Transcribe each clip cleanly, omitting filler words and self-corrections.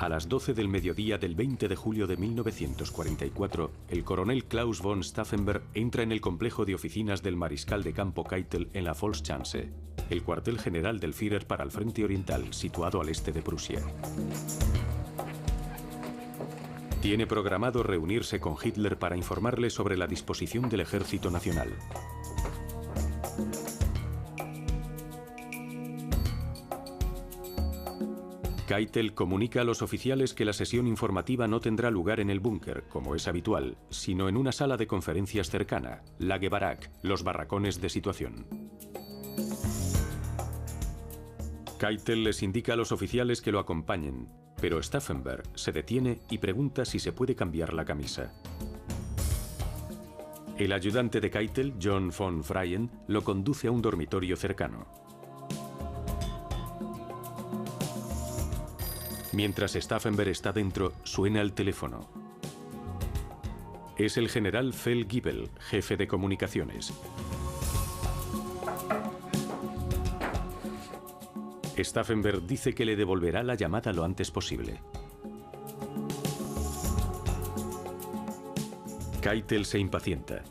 A las 12 del mediodía del 20 de julio de 1944, el coronel Klaus von Stauffenberg entra en el complejo de oficinas del mariscal de campo Keitel en la Volksschanze, el cuartel general del Führer para el Frente Oriental, situado al este de Prusia. Tiene programado reunirse con Hitler para informarle sobre la disposición del Ejército Nacional. Keitel comunica a los oficiales que la sesión informativa no tendrá lugar en el búnker, como es habitual, sino en una sala de conferencias cercana, Lagebarak, los barracones de situación. Keitel les indica a los oficiales que lo acompañen, pero Stauffenberg se detiene y pregunta si se puede cambiar la camisa. El ayudante de Keitel, John von Freyen, lo conduce a un dormitorio cercano. Mientras Stauffenberg está dentro, suena el teléfono. Es el general Feldgiebel, jefe de comunicaciones. Stauffenberg dice que le devolverá la llamada lo antes posible. Keitel se impacienta.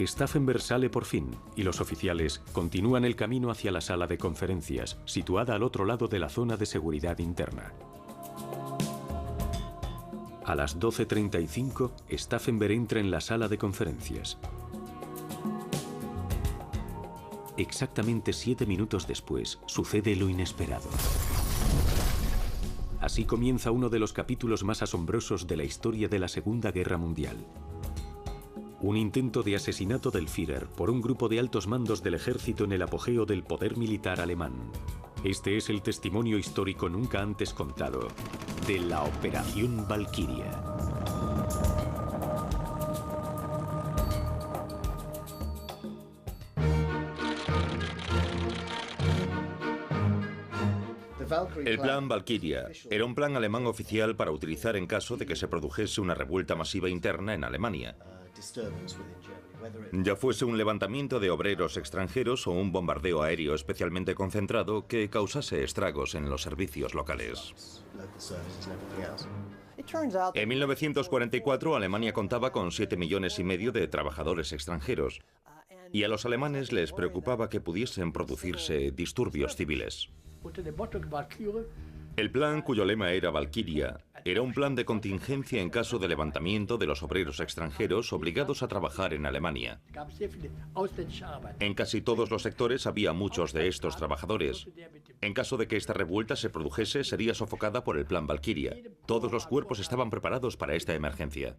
Stauffenberg sale por fin y los oficiales continúan el camino hacia la sala de conferencias, situada al otro lado de la zona de seguridad interna. A las 12:35, Stauffenberg entra en la sala de conferencias. Exactamente 7 minutos después, sucede lo inesperado. Así comienza uno de los capítulos más asombrosos de la historia de la Segunda Guerra Mundial. Un intento de asesinato del Führer por un grupo de altos mandos del ejército en el apogeo del poder militar alemán. Este es el testimonio histórico nunca antes contado de la Operación Valquiria. El plan Valkyria era un plan alemán oficial para utilizar en caso de que se produjese una revuelta masiva interna en Alemania. Ya fuese un levantamiento de obreros extranjeros o un bombardeo aéreo especialmente concentrado que causase estragos en los servicios locales. En 1944 Alemania contaba con 7,5 millones de trabajadores extranjeros y a los alemanes les preocupaba que pudiesen producirse disturbios civiles. El plan, cuyo lema era Valkyria, era un plan de contingencia en caso de levantamiento de los obreros extranjeros obligados a trabajar en Alemania. En casi todos los sectores había muchos de estos trabajadores. En caso de que esta revuelta se produjese, sería sofocada por el plan Valkyria. Todos los cuerpos estaban preparados para esta emergencia.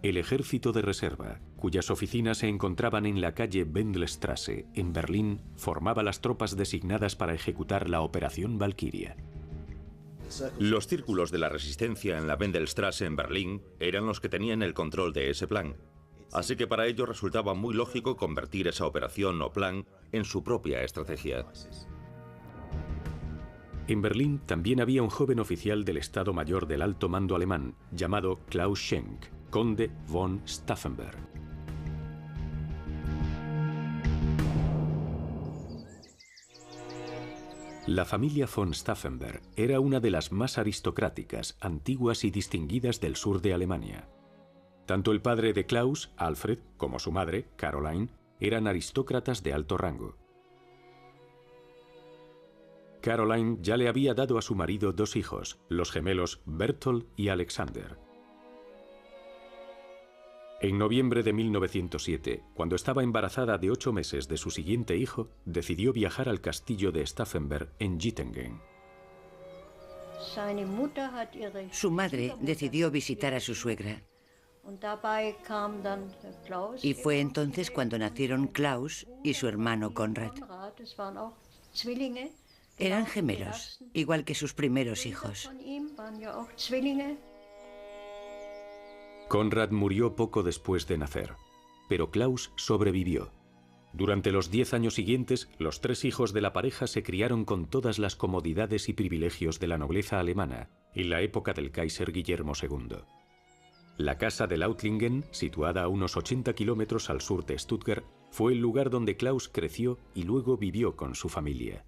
El ejército de reserva, cuyas oficinas se encontraban en la calle Wendelstraße, en Berlín, formaba las tropas designadas para ejecutar la Operación Valkyria. Los círculos de la resistencia en la Wendelstraße en Berlín eran los que tenían el control de ese plan. Así que para ellos resultaba muy lógico convertir esa operación o plan en su propia estrategia. En Berlín también había un joven oficial del Estado Mayor del Alto Mando alemán, llamado Klaus Schenk, conde von Stauffenberg. La familia von Stauffenberg era una de las más aristocráticas, antiguas y distinguidas del sur de Alemania. Tanto el padre de Klaus, Alfred, como su madre, Caroline, eran aristócratas de alto rango. Caroline ya le había dado a su marido 2 hijos, los gemelos Berthold y Alexander. En noviembre de 1907, cuando estaba embarazada de 8 meses de su siguiente hijo, decidió viajar al castillo de Stauffenberg en Gittingen. Su madre decidió visitar a su suegra. Y fue entonces cuando nacieron Klaus y su hermano Konrad. Eran gemelos, igual que sus primeros hijos. Konrad murió poco después de nacer, pero Klaus sobrevivió. Durante los 10 años siguientes, los 3 hijos de la pareja se criaron con todas las comodidades y privilegios de la nobleza alemana en la época del Kaiser Guillermo II. La casa de Lautlingen, situada a unos 80 kilómetros al sur de Stuttgart, fue el lugar donde Klaus creció y luego vivió con su familia.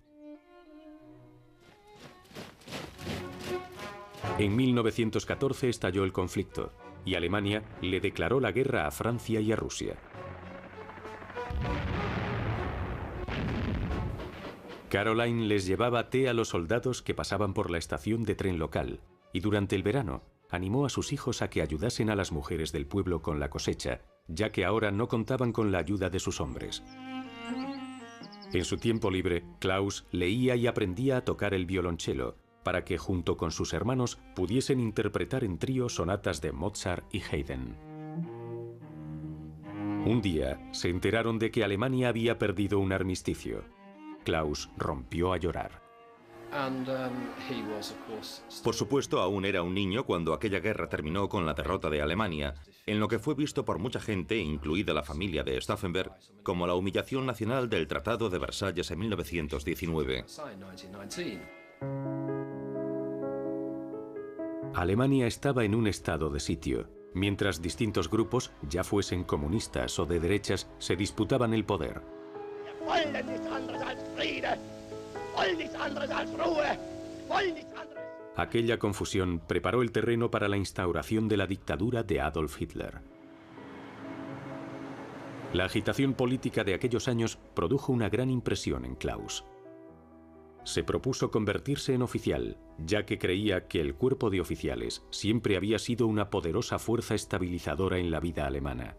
En 1914 estalló el conflicto y Alemania le declaró la guerra a Francia y a Rusia. Caroline les llevaba té a los soldados que pasaban por la estación de tren local y durante el verano animó a sus hijos a que ayudasen a las mujeres del pueblo con la cosecha, ya que ahora no contaban con la ayuda de sus hombres. En su tiempo libre, Klaus leía y aprendía a tocar el violonchelo para que junto con sus hermanos pudiesen interpretar en trío sonatas de Mozart y Haydn. Un día se enteraron de que Alemania había perdido un armisticio. Klaus rompió a llorar. Por supuesto, aún era un niño cuando aquella guerra terminó con la derrota de Alemania, en lo que fue visto por mucha gente, incluida la familia de Stauffenberg, como la humillación nacional del Tratado de Versalles en 1919. Alemania estaba en un estado de sitio, mientras distintos grupos, ya fuesen comunistas o de derechas, se disputaban el poder. Aquella confusión preparó el terreno para la instauración de la dictadura de Adolf Hitler. La agitación política de aquellos años produjo una gran impresión en Klaus. Se propuso convertirse en oficial, ya que creía que el cuerpo de oficiales siempre había sido una poderosa fuerza estabilizadora en la vida alemana.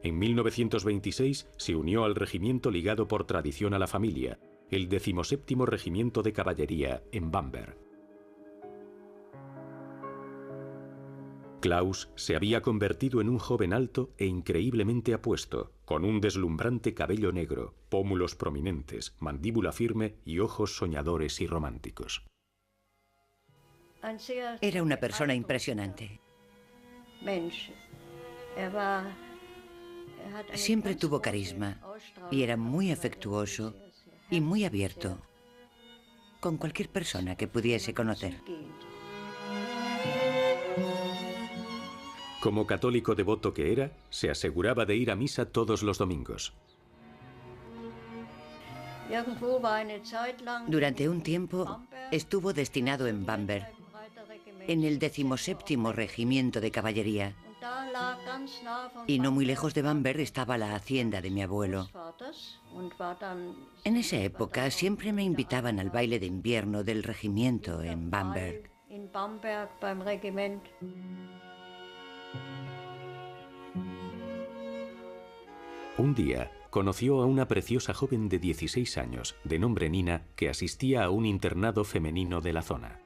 En 1926 se unió al regimiento ligado por tradición a la familia, el 17º Regimiento de Caballería en Bamberg. Klaus se había convertido en un joven alto e increíblemente apuesto, con un deslumbrante cabello negro, pómulos prominentes, mandíbula firme y ojos soñadores y románticos. Era una persona impresionante. Siempre tuvo carisma y era muy afectuoso y muy abierto con cualquier persona que pudiese conocer. Como católico devoto que era, se aseguraba de ir a misa todos los domingos. Durante un tiempo estuvo destinado en Bamberg, en el 17º Regimiento de Caballería. Y no muy lejos de Bamberg estaba la hacienda de mi abuelo. En esa época siempre me invitaban al baile de invierno del regimiento en Bamberg. Un día conoció a una preciosa joven de 16 años, de nombre Nina, que asistía a un internado femenino de la zona.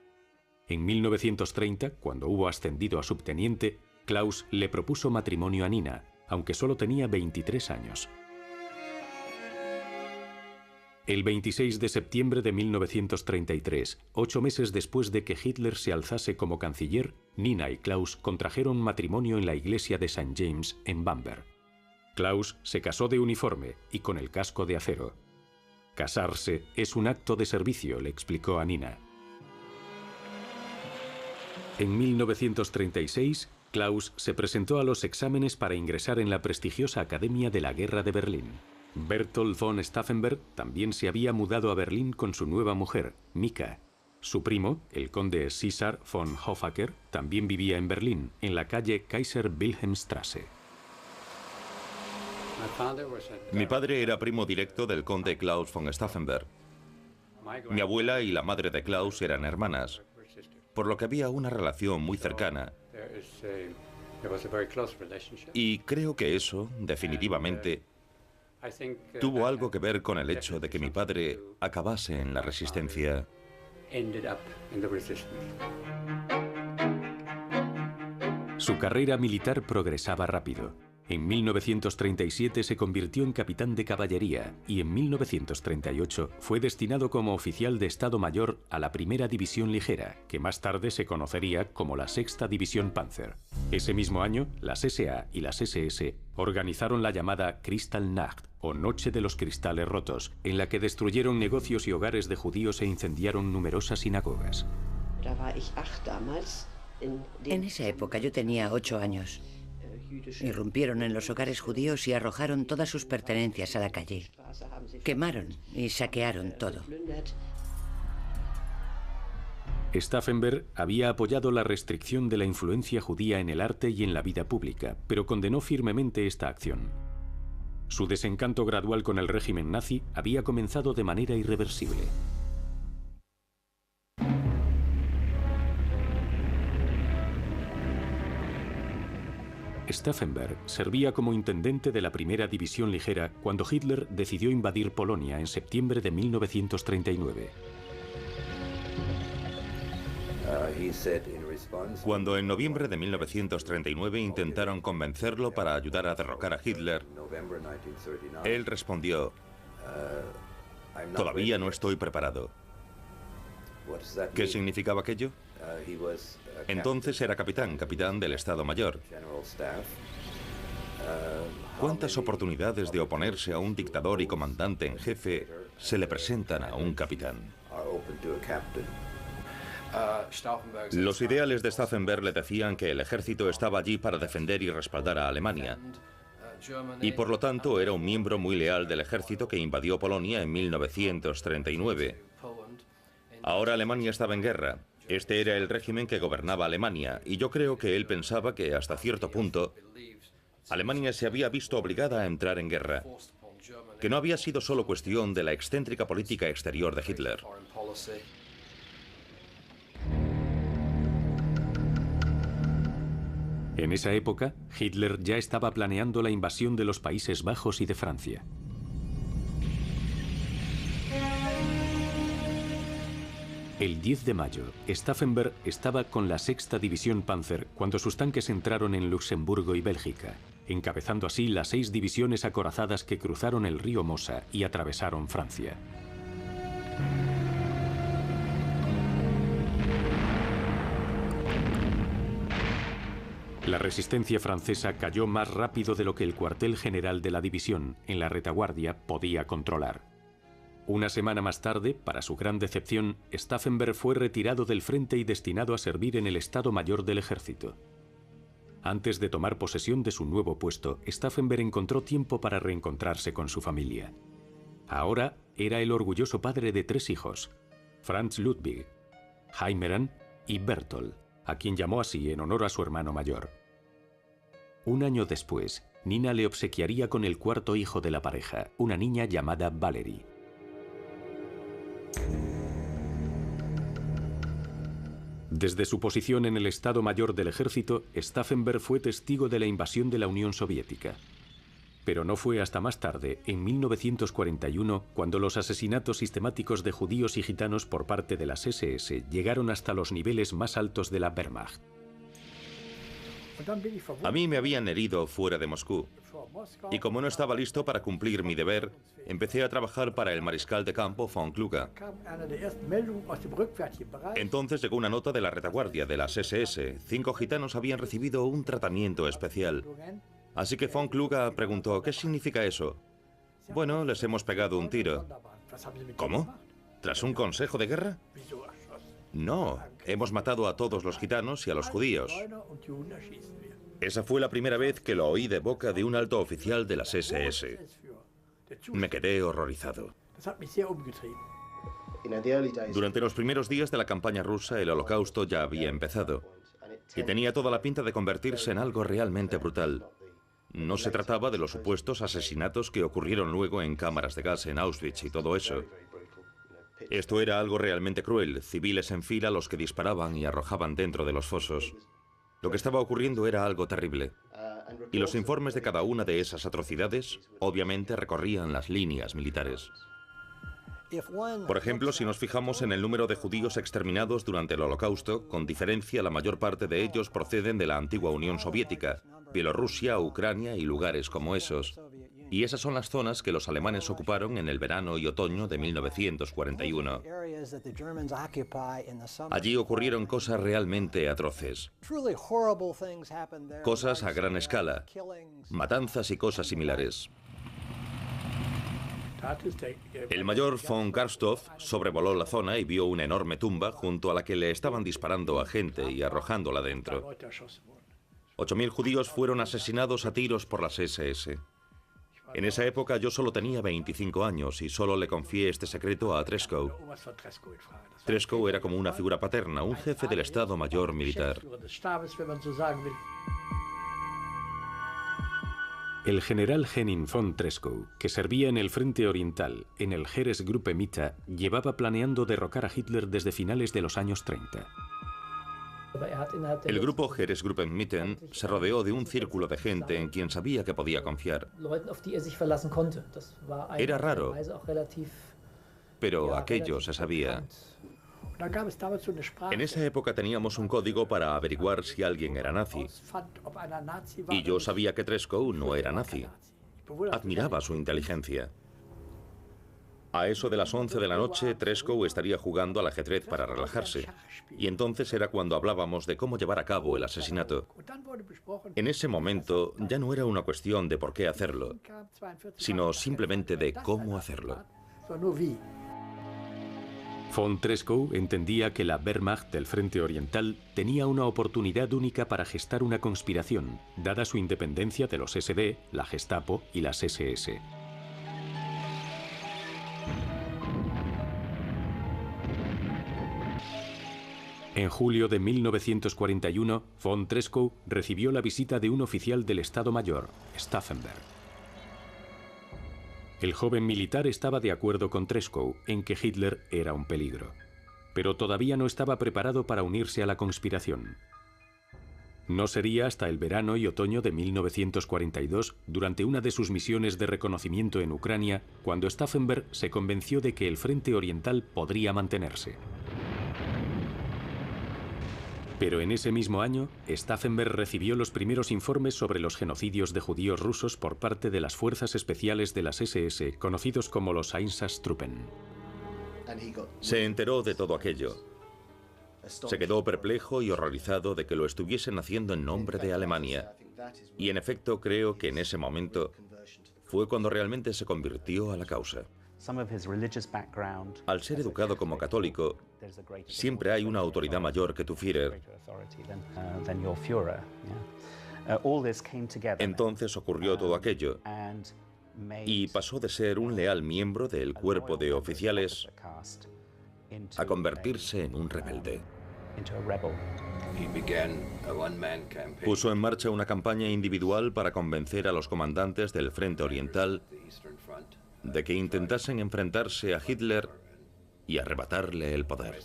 En 1930, cuando hubo ascendido a subteniente, Klaus le propuso matrimonio a Nina, aunque solo tenía 23 años. El 26 de septiembre de 1933, 8 meses después de que Hitler se alzase como canciller, Nina y Klaus contrajeron matrimonio en la iglesia de St. James en Bamberg. Klaus se casó de uniforme y con el casco de acero. Casarse es un acto de servicio, le explicó a Nina. En 1936, Klaus se presentó a los exámenes para ingresar en la prestigiosa Academia de la Guerra de Berlín. Berthold von Stauffenberg también se había mudado a Berlín con su nueva mujer, Mika. Su primo, el conde César von Hoffacker, también vivía en Berlín, en la calle Kaiser Wilhelmstrasse. Mi padre era primo directo del conde Klaus von Stauffenberg. Mi abuela y la madre de Klaus eran hermanas, por lo que había una relación muy cercana. Y creo que eso, definitivamente, tuvo algo que ver con el hecho de que mi padre acabase en la resistencia. Su carrera militar progresaba rápido. En 1937 se convirtió en capitán de caballería y en 1938 fue destinado como oficial de Estado Mayor a la Primera División Ligera, que más tarde se conocería como la Sexta División Panzer. Ese mismo año, las SA y las SS organizaron la llamada Kristallnacht, o Noche de los Cristales Rotos, en la que destruyeron negocios y hogares de judíos e incendiaron numerosas sinagogas. En esa época yo tenía 8 años. Irrumpieron en los hogares judíos y arrojaron todas sus pertenencias a la calle. Quemaron y saquearon todo. Stauffenberg había apoyado la restricción de la influencia judía en el arte y en la vida pública, pero condenó firmemente esta acción. Su desencanto gradual con el régimen nazi había comenzado de manera irreversible. Stauffenberg servía como intendente de la primera división ligera cuando Hitler decidió invadir Polonia en septiembre de 1939. Cuando en noviembre de 1939 intentaron convencerlo para ayudar a derrocar a Hitler, él respondió: "Todavía no estoy preparado". ¿Qué significaba aquello? Entonces era capitán del Estado Mayor. ¿Cuántas oportunidades de oponerse a un dictador y comandante en jefe se le presentan a un capitán? Los ideales de Stauffenberg le decían que el ejército estaba allí para defender y respaldar a Alemania. Y por lo tanto era un miembro muy leal del ejército que invadió Polonia en 1939. Ahora Alemania estaba en guerra. Este era el régimen que gobernaba Alemania, y yo creo que él pensaba que hasta cierto punto Alemania se había visto obligada a entrar en guerra, que no había sido solo cuestión de la excéntrica política exterior de Hitler. En esa época, Hitler ya estaba planeando la invasión de los Países Bajos y de Francia. El 10 de mayo, Stauffenberg estaba con la 6ª División Panzer cuando sus tanques entraron en Luxemburgo y Bélgica, encabezando así las 6 divisiones acorazadas que cruzaron el río Mosa y atravesaron Francia. La resistencia francesa cayó más rápido de lo que el cuartel general de la división, en la retaguardia, podía controlar. Una semana más tarde, para su gran decepción, Stauffenberg fue retirado del frente y destinado a servir en el Estado Mayor del Ejército. Antes de tomar posesión de su nuevo puesto, Stauffenberg encontró tiempo para reencontrarse con su familia. Ahora era el orgulloso padre de 3 hijos, Franz Ludwig, Heimeran y Bertolt, a quien llamó así en honor a su hermano mayor. Un año después, Nina le obsequiaría con el 4.º hijo de la pareja, una niña llamada Valerie. Desde su posición en el Estado Mayor del Ejército, Stauffenberg fue testigo de la invasión de la Unión Soviética. Pero no fue hasta más tarde, en 1941, cuando los asesinatos sistemáticos de judíos y gitanos por parte de las SS llegaron hasta los niveles más altos de la Wehrmacht. A mí me habían herido fuera de Moscú, y como no estaba listo para cumplir mi deber, empecé a trabajar para el mariscal de campo von Kluge. Entonces llegó una nota de la retaguardia de las SS. 5 gitanos habían recibido un tratamiento especial. Así que von Kluge preguntó: ¿qué significa eso? Bueno, les hemos pegado un tiro. ¿Cómo? ¿Tras un consejo de guerra? No, hemos matado a todos los gitanos y a los judíos. Esa fue la primera vez que lo oí de boca de un alto oficial de las SS. Me quedé horrorizado. Durante los primeros días de la campaña rusa, el Holocausto ya había empezado, y tenía toda la pinta de convertirse en algo realmente brutal. No se trataba de los supuestos asesinatos que ocurrieron luego en cámaras de gas en Auschwitz y todo eso. Esto era algo realmente cruel, civiles en fila los que disparaban y arrojaban dentro de los fosos. Lo que estaba ocurriendo era algo terrible. Y los informes de cada una de esas atrocidades, obviamente, recorrían las líneas militares. Por ejemplo, si nos fijamos en el número de judíos exterminados durante el Holocausto, con diferencia la mayor parte de ellos proceden de la antigua Unión Soviética, Bielorrusia, Ucrania y lugares como esos. Y esas son las zonas que los alemanes ocuparon en el verano y otoño de 1941. Allí ocurrieron cosas realmente atroces. Cosas a gran escala, matanzas y cosas similares. El mayor von Karstoff sobrevoló la zona y vio una enorme tumba junto a la que le estaban disparando a gente y arrojándola dentro. 8.000 judíos fueron asesinados a tiros por las SS. En esa época yo solo tenía 25 años y solo le confié este secreto a Treschow. Treschow era como una figura paterna, un jefe del Estado Mayor militar. El general Henning von Treschow, que servía en el Frente Oriental, en el Heeresgruppe Mitte, llevaba planeando derrocar a Hitler desde finales de los años 30. El grupo Heeresgruppe Mitte se rodeó de un círculo de gente en quien sabía que podía confiar. Era raro, pero aquello se sabía. En esa época teníamos un código para averiguar si alguien era nazi. Y yo sabía que Treschow no era nazi. Admiraba su inteligencia. A eso de las 11 de la noche, Treschow estaría jugando al ajedrez para relajarse. Y entonces era cuando hablábamos de cómo llevar a cabo el asesinato. En ese momento ya no era una cuestión de por qué hacerlo, sino simplemente de cómo hacerlo. Von Treschow entendía que la Wehrmacht del Frente Oriental tenía una oportunidad única para gestar una conspiración, dada su independencia de los SD, la Gestapo y las SS. En julio de 1941, von Treschow recibió la visita de un oficial del Estado Mayor, Stauffenberg. El joven militar estaba de acuerdo con Treschow en que Hitler era un peligro, pero todavía no estaba preparado para unirse a la conspiración. No sería hasta el verano y otoño de 1942, durante una de sus misiones de reconocimiento en Ucrania, cuando Stauffenberg se convenció de que el Frente Oriental podría mantenerse. Pero en ese mismo año, Stauffenberg recibió los primeros informes sobre los genocidios de judíos rusos por parte de las fuerzas especiales de las SS, conocidos como los Einsatztruppen. Se enteró de todo aquello. Se quedó perplejo y horrorizado de que lo estuviesen haciendo en nombre de Alemania. Y en efecto creo que en ese momento fue cuando realmente se convirtió a la causa. Al ser educado como católico, siempre hay una autoridad mayor que tu Führer. Entonces ocurrió todo aquello y pasó de ser un leal miembro del cuerpo de oficiales a convertirse en un rebelde. Puso en marcha una campaña individual para convencer a los comandantes del Frente Oriental de que intentasen enfrentarse a Hitler y arrebatarle el poder.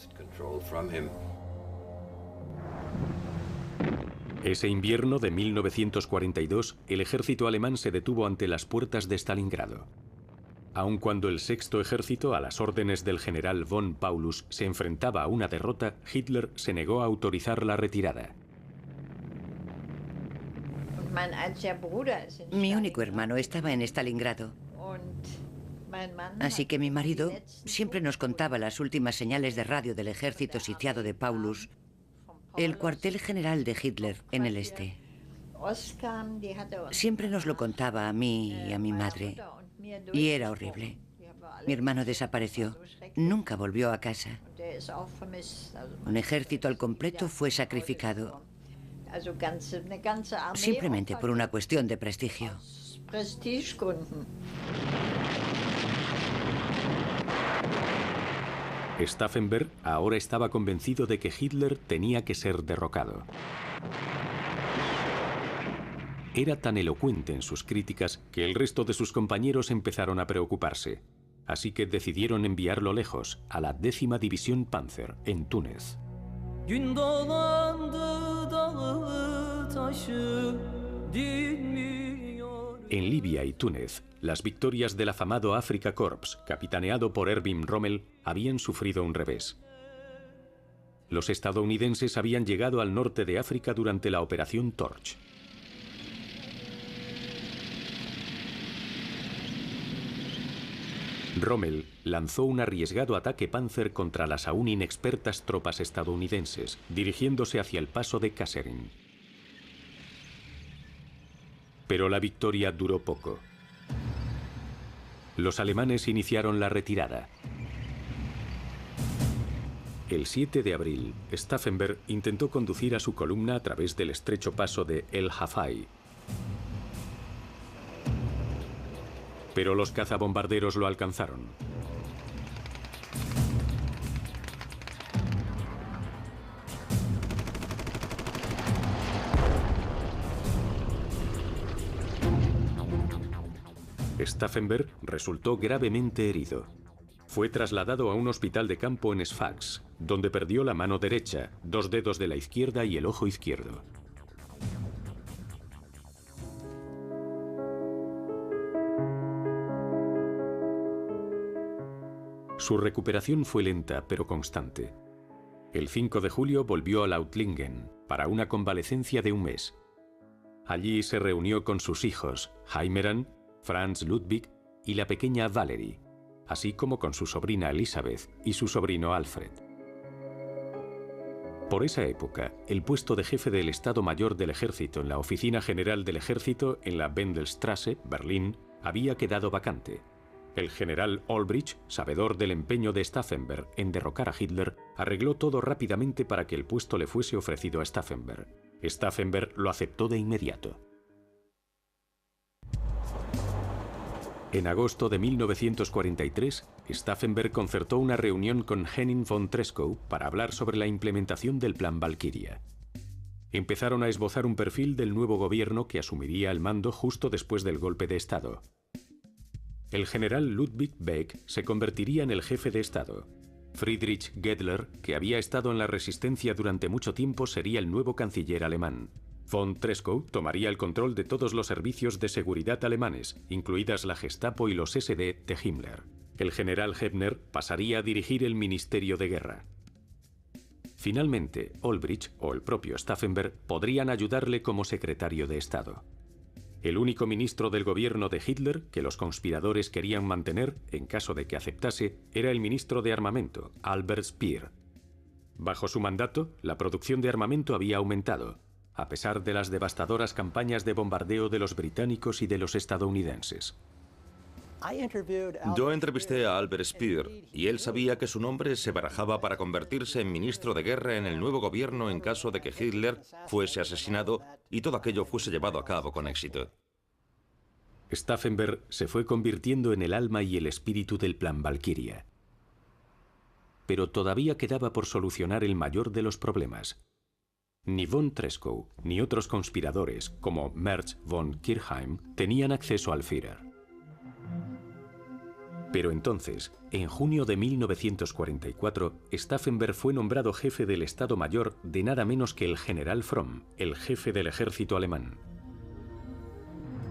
Ese invierno de 1942, el ejército alemán se detuvo ante las puertas de Stalingrado. Aun cuando el Sexto Ejército, a las órdenes del general von Paulus, se enfrentaba a una derrota, Hitler se negó a autorizar la retirada. Mi único hermano estaba en Stalingrado. Así que mi marido siempre nos contaba las últimas señales de radio del ejército sitiado de Paulus, el cuartel general de Hitler en el este. Siempre nos lo contaba a mí y a mi madre, y era horrible. Mi hermano desapareció, nunca volvió a casa. Un ejército al completo fue sacrificado, simplemente por una cuestión de prestigio. Stauffenberg ahora estaba convencido de que Hitler tenía que ser derrocado. Era tan elocuente en sus críticas que el resto de sus compañeros empezaron a preocuparse. Así que decidieron enviarlo lejos, a la 10ª División Panzer, en Túnez. En Libia y Túnez, las victorias del afamado Afrika Korps, capitaneado por Erwin Rommel, habían sufrido un revés. Los estadounidenses habían llegado al norte de África durante la Operación Torch. Rommel lanzó un arriesgado ataque Panzer contra las aún inexpertas tropas estadounidenses, dirigiéndose hacia el paso de Kasserine. Pero la victoria duró poco. Los alemanes iniciaron la retirada. El 7 de abril, Stauffenberg intentó conducir a su columna a través del estrecho paso de El Hafai. Pero los cazabombarderos lo alcanzaron. Stauffenberg resultó gravemente herido. Fue trasladado a un hospital de campo en Sfax, donde perdió la mano derecha, 2 dedos de la izquierda y el ojo izquierdo. Su recuperación fue lenta pero constante. El 5 de julio volvió a Lautlingen para una convalecencia de un mes. Allí se reunió con sus hijos, Heimeran, Franz Ludwig y la pequeña Valerie, así como con su sobrina Elisabeth y su sobrino Alfred. Por esa época, el puesto de jefe del Estado Mayor del Ejército en la Oficina General del Ejército en la Wendelstraße, Berlín, había quedado vacante. El general Olbrich, sabedor del empeño de Stauffenberg en derrocar a Hitler, arregló todo rápidamente para que el puesto le fuese ofrecido a Stauffenberg. Stauffenberg lo aceptó de inmediato. En agosto de 1943, Stauffenberg concertó una reunión con Henning von Treschow para hablar sobre la implementación del Plan Valkyria. Empezaron a esbozar un perfil del nuevo gobierno que asumiría el mando justo después del golpe de Estado. El general Ludwig Beck se convertiría en el jefe de Estado. Friedrich Gedler, que había estado en la resistencia durante mucho tiempo, sería el nuevo canciller alemán. Von Treschow tomaría el control de todos los servicios de seguridad alemanes, incluidas la Gestapo y los SD de Himmler. El general Hebner pasaría a dirigir el Ministerio de Guerra. Finalmente, Olbrich o el propio Stauffenberg podrían ayudarle como secretario de Estado. El único ministro del gobierno de Hitler que los conspiradores querían mantener, en caso de que aceptase, era el ministro de Armamento, Albert Speer. Bajo su mandato, la producción de armamento había aumentado, a pesar de las devastadoras campañas de bombardeo de los británicos y de los estadounidenses. Yo entrevisté a Albert Speer y él sabía que su nombre se barajaba para convertirse en ministro de guerra en el nuevo gobierno en caso de que Hitler fuese asesinado y todo aquello fuese llevado a cabo con éxito. Stauffenberg se fue convirtiendo en el alma y el espíritu del Plan Valkyria. Pero todavía quedaba por solucionar el mayor de los problemas. Ni von Treschow ni otros conspiradores, como Merz von Kirchheim, tenían acceso al Führer. Pero entonces, en junio de 1944, Stauffenberg fue nombrado jefe del Estado Mayor de nada menos que el general Fromm, el jefe del ejército alemán.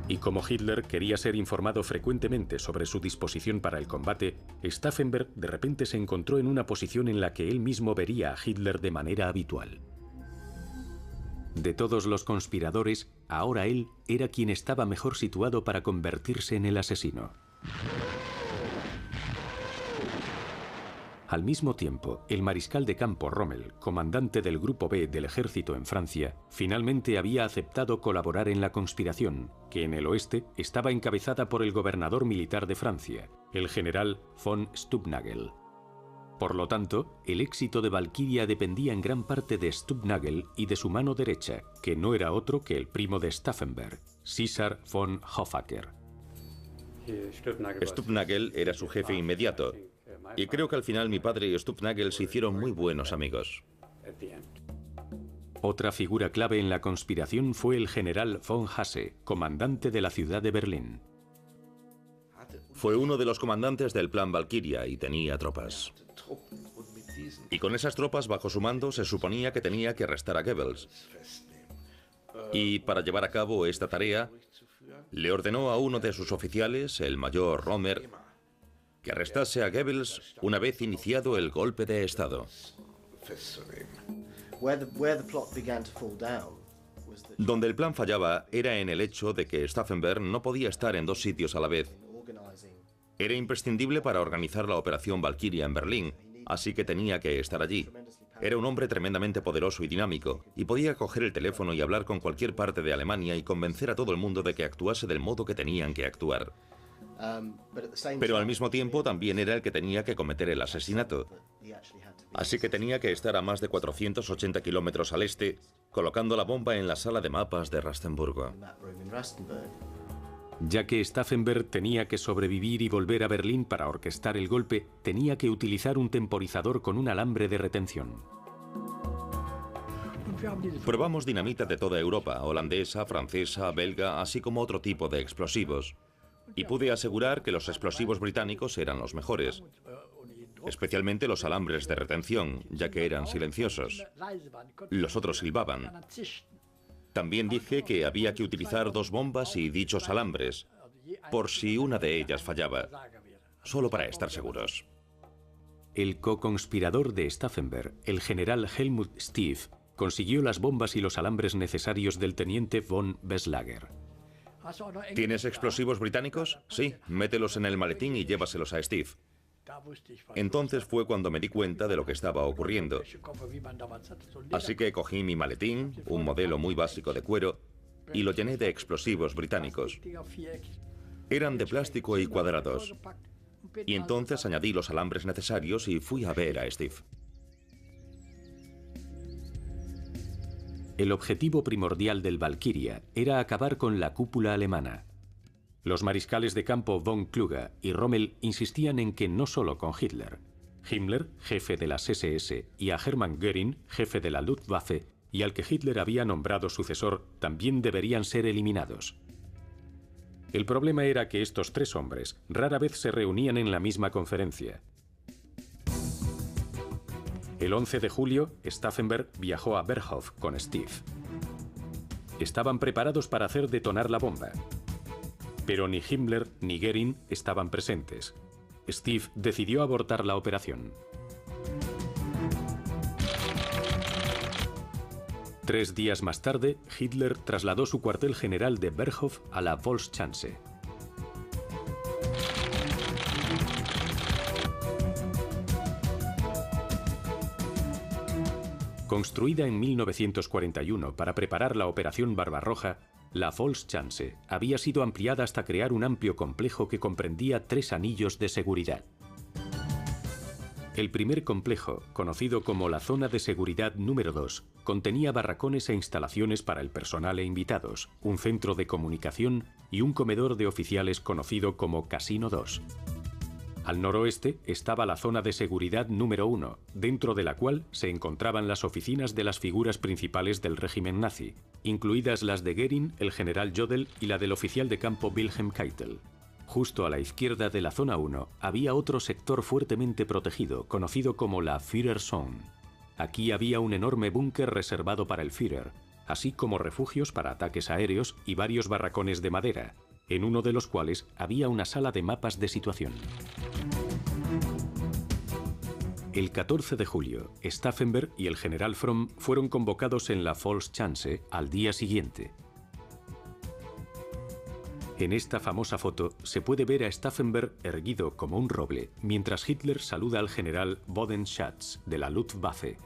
Y como Hitler quería ser informado frecuentemente sobre su disposición para el combate, Stauffenberg de repente se encontró en una posición en la que él mismo vería a Hitler de manera habitual. De todos los conspiradores, ahora él era quien estaba mejor situado para convertirse en el asesino. Al mismo tiempo, el mariscal de campo Rommel, comandante del Grupo B del ejército en Francia, finalmente había aceptado colaborar en la conspiración, que en el oeste estaba encabezada por el gobernador militar de Francia, el general von Stubnagel. Por lo tanto, el éxito de Valkyria dependía en gran parte de Stubnagel y de su mano derecha, que no era otro que el primo de Stauffenberg, César von Hoffacker. Stubnagel era su jefe inmediato, y creo que al final mi padre y Stubnagel se hicieron muy buenos amigos. Otra figura clave en la conspiración fue el general von Hasse, comandante de la ciudad de Berlín. Fue uno de los comandantes del Plan Valkyria y tenía tropas. Y con esas tropas bajo su mando se suponía que tenía que arrestar a Goebbels. Y para llevar a cabo esta tarea, le ordenó a uno de sus oficiales, el mayor Rommel, que arrestase a Goebbels una vez iniciado el golpe de Estado. Donde el plan fallaba era en el hecho de que Stauffenberg no podía estar en dos sitios a la vez. Era imprescindible para organizar la operación Valkyria en Berlín, así que tenía que estar allí. Era un hombre tremendamente poderoso y dinámico, y podía coger el teléfono y hablar con cualquier parte de Alemania y convencer a todo el mundo de que actuase del modo que tenían que actuar. Pero al mismo tiempo también era el que tenía que cometer el asesinato. Así que tenía que estar a más de 480 kilómetros al este, colocando la bomba en la sala de mapas de Rastenburgo. Ya que Stauffenberg tenía que sobrevivir y volver a Berlín para orquestar el golpe, tenía que utilizar un temporizador con un alambre de retención. Probamos dinamita de toda Europa, holandesa, francesa, belga, así como otro tipo de explosivos. Y pude asegurar que los explosivos británicos eran los mejores, especialmente los alambres de retención, ya que eran silenciosos. Los otros silbaban. También dije que había que utilizar 2 bombas y dichos alambres, por si una de ellas fallaba, solo para estar seguros. El co-conspirador de Stauffenberg, el general Helmut Stief, consiguió las bombas y los alambres necesarios del teniente von Beslager. ¿Tienes explosivos británicos? Sí, mételos en el maletín y llévaselos a Steve. Entonces fue cuando me di cuenta de lo que estaba ocurriendo. Así que cogí mi maletín, un modelo muy básico de cuero, y lo llené de explosivos británicos. Eran de plástico y cuadrados. Y entonces añadí los alambres necesarios y fui a ver a Steve. El objetivo primordial del Valkyria era acabar con la cúpula alemana. Los mariscales de campo von Kluge y Rommel insistían en que no solo con Hitler. Himmler, jefe de las SS, y a Hermann Göring, jefe de la Luftwaffe, y al que Hitler había nombrado sucesor, también deberían ser eliminados. El problema era que estos 3 hombres rara vez se reunían en la misma conferencia. El 11 de julio, Stauffenberg viajó a Berghof con Steve. Estaban preparados para hacer detonar la bomba. Pero ni Himmler ni Göring estaban presentes. Steve decidió abortar la operación. 3 días más tarde, Hitler trasladó su cuartel general de Berghof a la Volkschanze. Construida en 1941 para preparar la Operación Barbarroja, la Volkschanze había sido ampliada hasta crear un amplio complejo que comprendía 3 anillos de seguridad. El primer complejo, conocido como la Zona de Seguridad número 2, contenía barracones e instalaciones para el personal e invitados, un centro de comunicación y un comedor de oficiales conocido como Casino 2. Al noroeste estaba la Zona de Seguridad número 1, dentro de la cual se encontraban las oficinas de las figuras principales del régimen nazi, incluidas las de Göring, el general Jodl y la del oficial de campo Wilhelm Keitel. Justo a la izquierda de la Zona 1 había otro sector fuertemente protegido, conocido como la Führerzone. Aquí había un enorme búnker reservado para el Führer, así como refugios para ataques aéreos y varios barracones de madera, en uno de los cuales había una sala de mapas de situación. El 14 de julio, Stauffenberg y el general Fromm fueron convocados en la Volkschanze al día siguiente. En esta famosa foto se puede ver a Stauffenberg erguido como un roble, mientras Hitler saluda al general Bodenschatz de la Luftwaffe.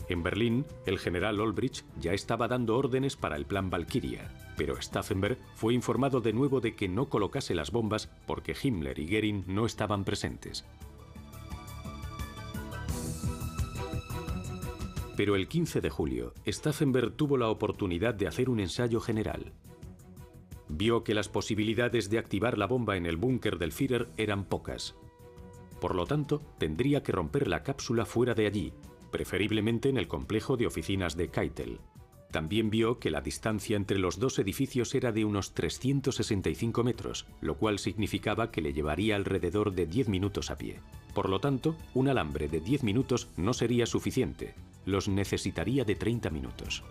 En Berlín, el general Olbricht ya estaba dando órdenes para el plan Valkyria, pero Stauffenberg fue informado de nuevo de que no colocase las bombas porque Himmler y Göring no estaban presentes. Pero el 15 de julio, Stauffenberg tuvo la oportunidad de hacer un ensayo general. Vio que las posibilidades de activar la bomba en el búnker del Führer eran pocas. Por lo tanto, tendría que romper la cápsula fuera de allí, preferiblemente en el complejo de oficinas de Keitel. También vio que la distancia entre los 2 edificios era de unos 365 metros, lo cual significaba que le llevaría alrededor de 10 minutos a pie. Por lo tanto, un alambre de 10 minutos no sería suficiente, los necesitaría de 30 minutos.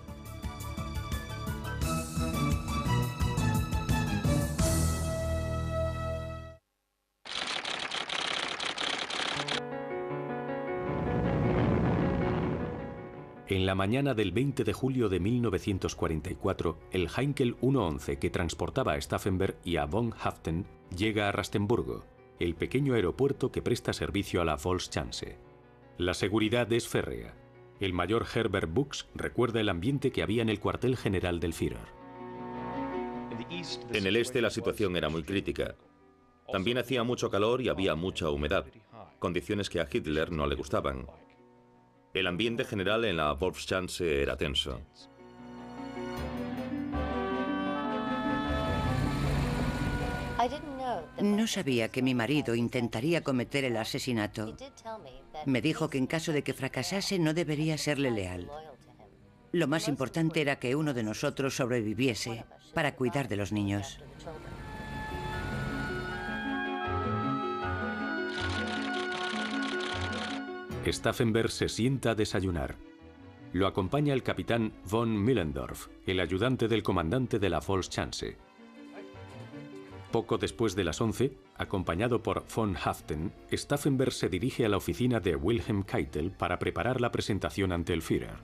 En la mañana del 20 de julio de 1944, el Heinkel 111 que transportaba a Stauffenberg y a von Haaften llega a Rastenburgo, el pequeño aeropuerto que presta servicio a la Volkschanze. La seguridad es férrea. El mayor Herbert Buchs recuerda el ambiente que había en el cuartel general del Führer. En el este la situación era muy crítica. También hacía mucho calor y había mucha humedad, condiciones que a Hitler no le gustaban. El ambiente general en la Volkschanze era tenso. No sabía que mi marido intentaría cometer el asesinato. Me dijo que en caso de que fracasase no debería serle leal. Lo más importante era que uno de nosotros sobreviviese para cuidar de los niños. Stauffenberg se sienta a desayunar. Lo acompaña el capitán von Millendorf, el ayudante del comandante de la Volkschanze. Poco después de las 11, acompañado por von Haften, Stauffenberg se dirige a la oficina de Wilhelm Keitel para preparar la presentación ante el Führer.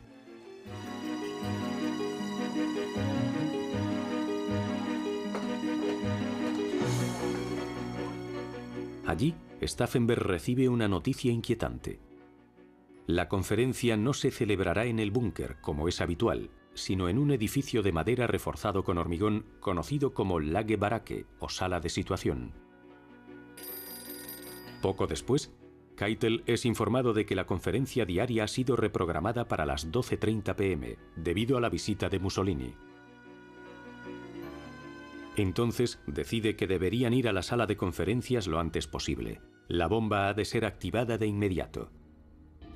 Allí, Stauffenberg recibe una noticia inquietante. La conferencia no se celebrará en el búnker, como es habitual, sino en un edificio de madera reforzado con hormigón conocido como Lagerbaracke o sala de situación. Poco después, Keitel es informado de que la conferencia diaria ha sido reprogramada para las 12:30 p.m. debido a la visita de Mussolini. Entonces decide que deberían ir a la sala de conferencias lo antes posible. La bomba ha de ser activada de inmediato.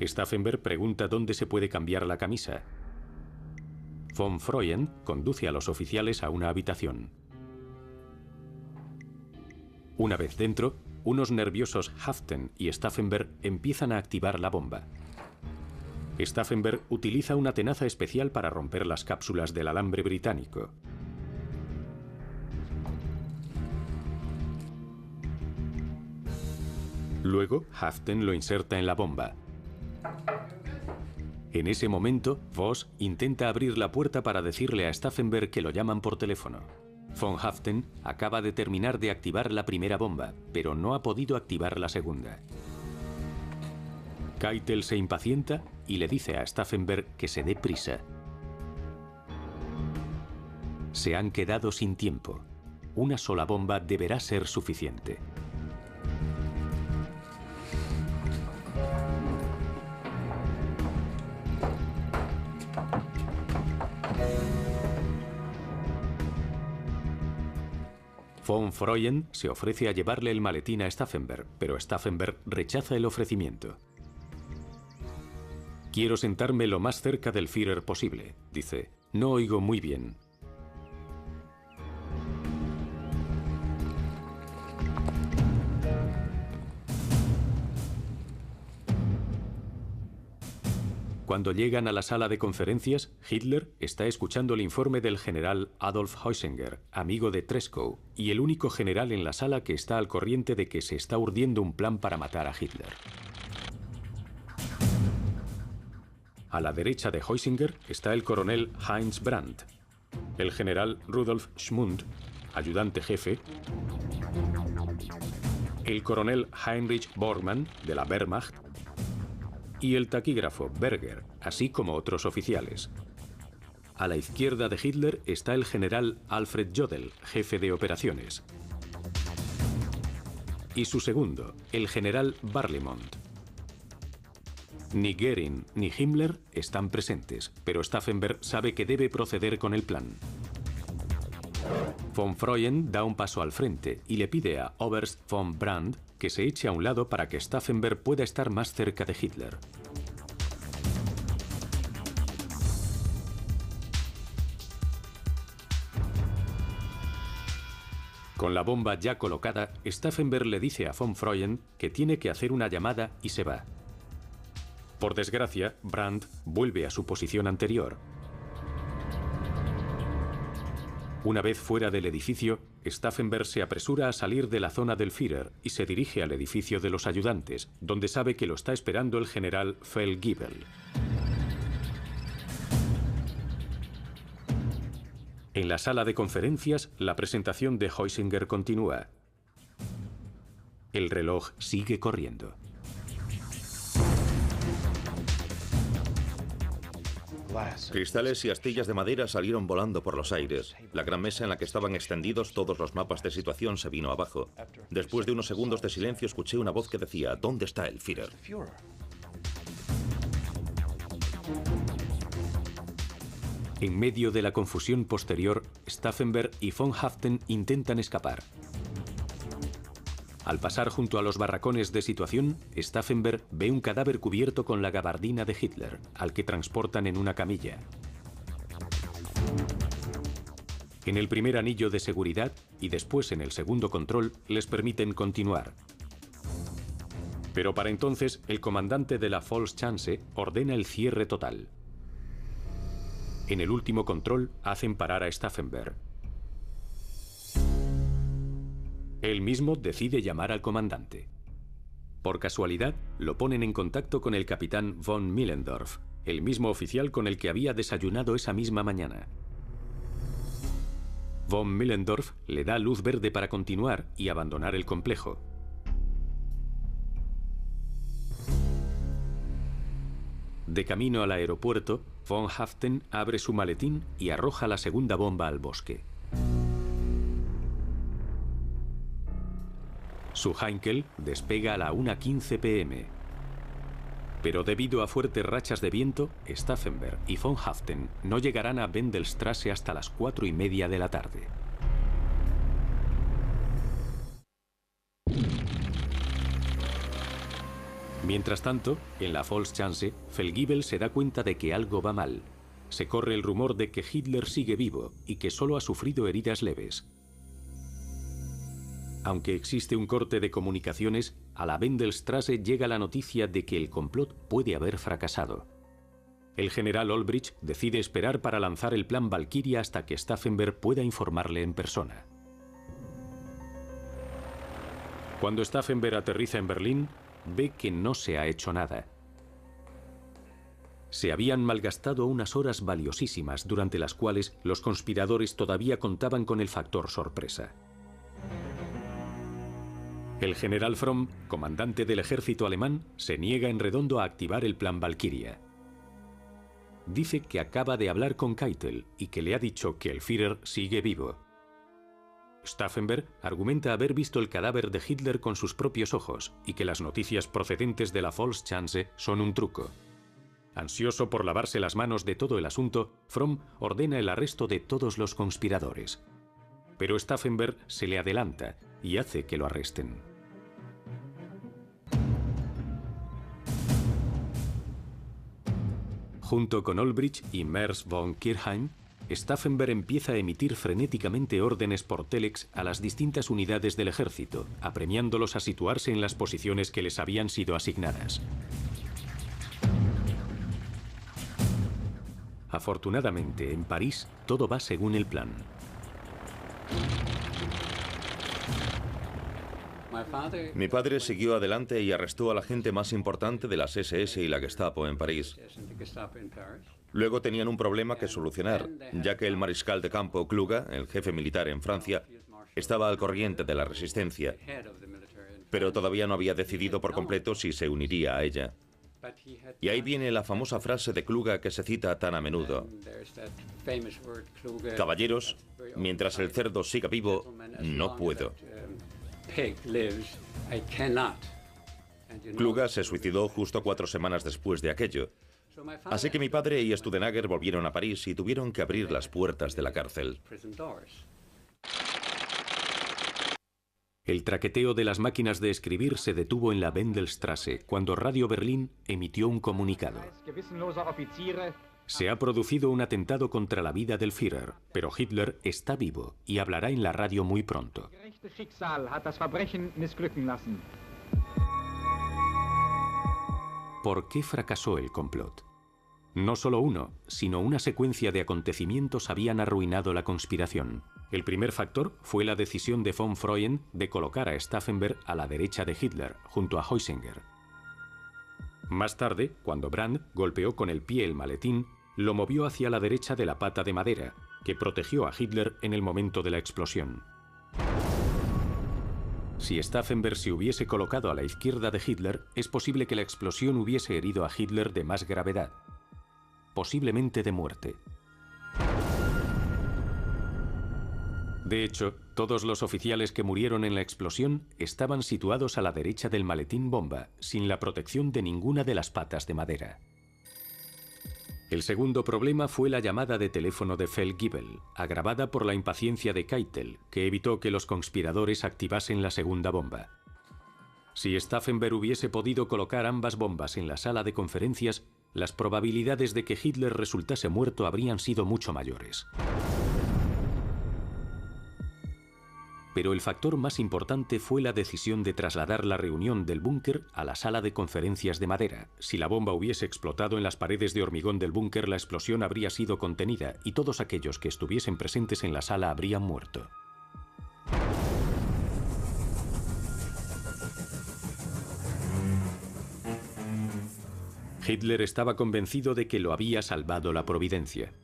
Stauffenberg pregunta dónde se puede cambiar la camisa. Von Freuen conduce a los oficiales a una habitación. Una vez dentro, unos nerviosos Haften y Stauffenberg empiezan a activar la bomba. Stauffenberg utiliza una tenaza especial para romper las cápsulas del alambre británico. Luego, Haften lo inserta en la bomba. En ese momento, Voss intenta abrir la puerta para decirle a Stauffenberg que lo llaman por teléfono. Von Haften acaba de terminar de activar la primera bomba, pero no ha podido activar la segunda. Keitel se impacienta y le dice a Stauffenberg que se dé prisa. Se han quedado sin tiempo. Una sola bomba deberá ser suficiente. Von Freuen se ofrece a llevarle el maletín a Stauffenberg, pero Stauffenberg rechaza el ofrecimiento. Quiero sentarme lo más cerca del Führer posible, dice. No oigo muy bien. Cuando llegan a la sala de conferencias, Hitler está escuchando el informe del general Adolf Heusinger, amigo de Treschow, y el único general en la sala que está al corriente de que se está urdiendo un plan para matar a Hitler. A la derecha de Heusinger está el coronel Heinz Brandt, el general Rudolf Schmund, ayudante jefe, el coronel Heinrich Bormann, de la Wehrmacht, y el taquígrafo Berger, así como otros oficiales. A la izquierda de Hitler está el general Alfred Jodl, jefe de operaciones. Y su segundo, el general Barlimont. Ni Göring ni Himmler están presentes, pero Stauffenberg sabe que debe proceder con el plan. Von Freuen da un paso al frente y le pide a Oberst von Brandt que se eche a un lado para que Stauffenberg pueda estar más cerca de Hitler. Con la bomba ya colocada, Stauffenberg le dice a von Freuen que tiene que hacer una llamada y se va. Por desgracia, Brandt vuelve a su posición anterior. Una vez fuera del edificio, Stauffenberg se apresura a salir de la zona del Führer y se dirige al edificio de los ayudantes, donde sabe que lo está esperando el general Feldgiebel. En la sala de conferencias, la presentación de Heusinger continúa. El reloj sigue corriendo. Cristales y astillas de madera salieron volando por los aires. La gran mesa en la que estaban extendidos todos los mapas de situación se vino abajo. Después de unos segundos de silencio escuché una voz que decía: ¿Dónde está el Führer? En medio de la confusión posterior, Stauffenberg y von Haften intentan escapar. Al pasar junto a los barracones de situación, Stauffenberg ve un cadáver cubierto con la gabardina de Hitler, al que transportan en una camilla. En el primer anillo de seguridad y después en el segundo control les permiten continuar. Pero para entonces, el comandante de la Volkschanze ordena el cierre total. En el último control hacen parar a Stauffenberg. Él mismo decide llamar al comandante. Por casualidad, lo ponen en contacto con el capitán von Millendorf, el mismo oficial con el que había desayunado esa misma mañana. Von Millendorf le da luz verde para continuar y abandonar el complejo. De camino al aeropuerto, von Haften abre su maletín y arroja la segunda bomba al bosque. Su Heinkel despega a la 1:15 p.m. Pero debido a fuertes rachas de viento, Stauffenberg y von Haften no llegarán a Wendelstraße hasta las 4:30 de la tarde. Mientras tanto, en la Volkschanze, Feldgiebel se da cuenta de que algo va mal. Se corre el rumor de que Hitler sigue vivo y que solo ha sufrido heridas leves. Aunque existe un corte de comunicaciones, a la Wendelstraße llega la noticia de que el complot puede haber fracasado. El general Olbricht decide esperar para lanzar el plan Valkyria hasta que Stauffenberg pueda informarle en persona. Cuando Stauffenberg aterriza en Berlín, ve que no se ha hecho nada. Se habían malgastado unas horas valiosísimas durante las cuales los conspiradores todavía contaban con el factor sorpresa. El general Fromm, comandante del ejército alemán, se niega en redondo a activar el plan Valkyria. Dice que acaba de hablar con Keitel y que le ha dicho que el Führer sigue vivo. Stauffenberg argumenta haber visto el cadáver de Hitler con sus propios ojos y que las noticias procedentes de la Volkschanze son un truco. Ansioso por lavarse las manos de todo el asunto, Fromm ordena el arresto de todos los conspiradores. Pero Stauffenberg se le adelanta y hace que lo arresten. Junto con Olbricht y Merz von Kirchheim, Stauffenberg empieza a emitir frenéticamente órdenes por telex a las distintas unidades del ejército, apremiándolos a situarse en las posiciones que les habían sido asignadas. Afortunadamente, en París, todo va según el plan. Mi padre siguió adelante y arrestó a la gente más importante de las SS y la Gestapo en París. Luego tenían un problema que solucionar, ya que el mariscal de campo Kluge, el jefe militar en Francia, estaba al corriente de la resistencia, pero todavía no había decidido por completo si se uniría a ella. Y ahí viene la famosa frase de Kluge que se cita tan a menudo: caballeros, mientras el cerdo siga vivo, no puedo. Kluge se suicidó justo 4 semanas después de aquello. Así que mi padre y Studenager volvieron a París y tuvieron que abrir las puertas de la cárcel. El traqueteo de las máquinas de escribir se detuvo en la Wendelstraße cuando Radio Berlín emitió un comunicado. Se ha producido un atentado contra la vida del Führer, pero Hitler está vivo y hablará en la radio muy pronto. ¿Por qué fracasó el complot? No solo uno, sino una secuencia de acontecimientos habían arruinado la conspiración. El primer factor fue la decisión de von Freund de colocar a Stauffenberg a la derecha de Hitler, junto a Heusinger. Más tarde, cuando Brandt golpeó con el pie el maletín, lo movió hacia la derecha de la pata de madera, que protegió a Hitler en el momento de la explosión. Si Stauffenberg se hubiese colocado a la izquierda de Hitler, es posible que la explosión hubiese herido a Hitler de más gravedad, posiblemente de muerte. De hecho, todos los oficiales que murieron en la explosión estaban situados a la derecha del maletín bomba, sin la protección de ninguna de las patas de madera. El segundo problema fue la llamada de teléfono de Feldgiebel, agravada por la impaciencia de Keitel, que evitó que los conspiradores activasen la segunda bomba. Si Stauffenberg hubiese podido colocar ambas bombas en la sala de conferencias, las probabilidades de que Hitler resultase muerto habrían sido mucho mayores. Pero el factor más importante fue la decisión de trasladar la reunión del búnker a la sala de conferencias de madera. Si la bomba hubiese explotado en las paredes de hormigón del búnker, la explosión habría sido contenida y todos aquellos que estuviesen presentes en la sala habrían muerto. Hitler estaba convencido de que lo había salvado la providencia.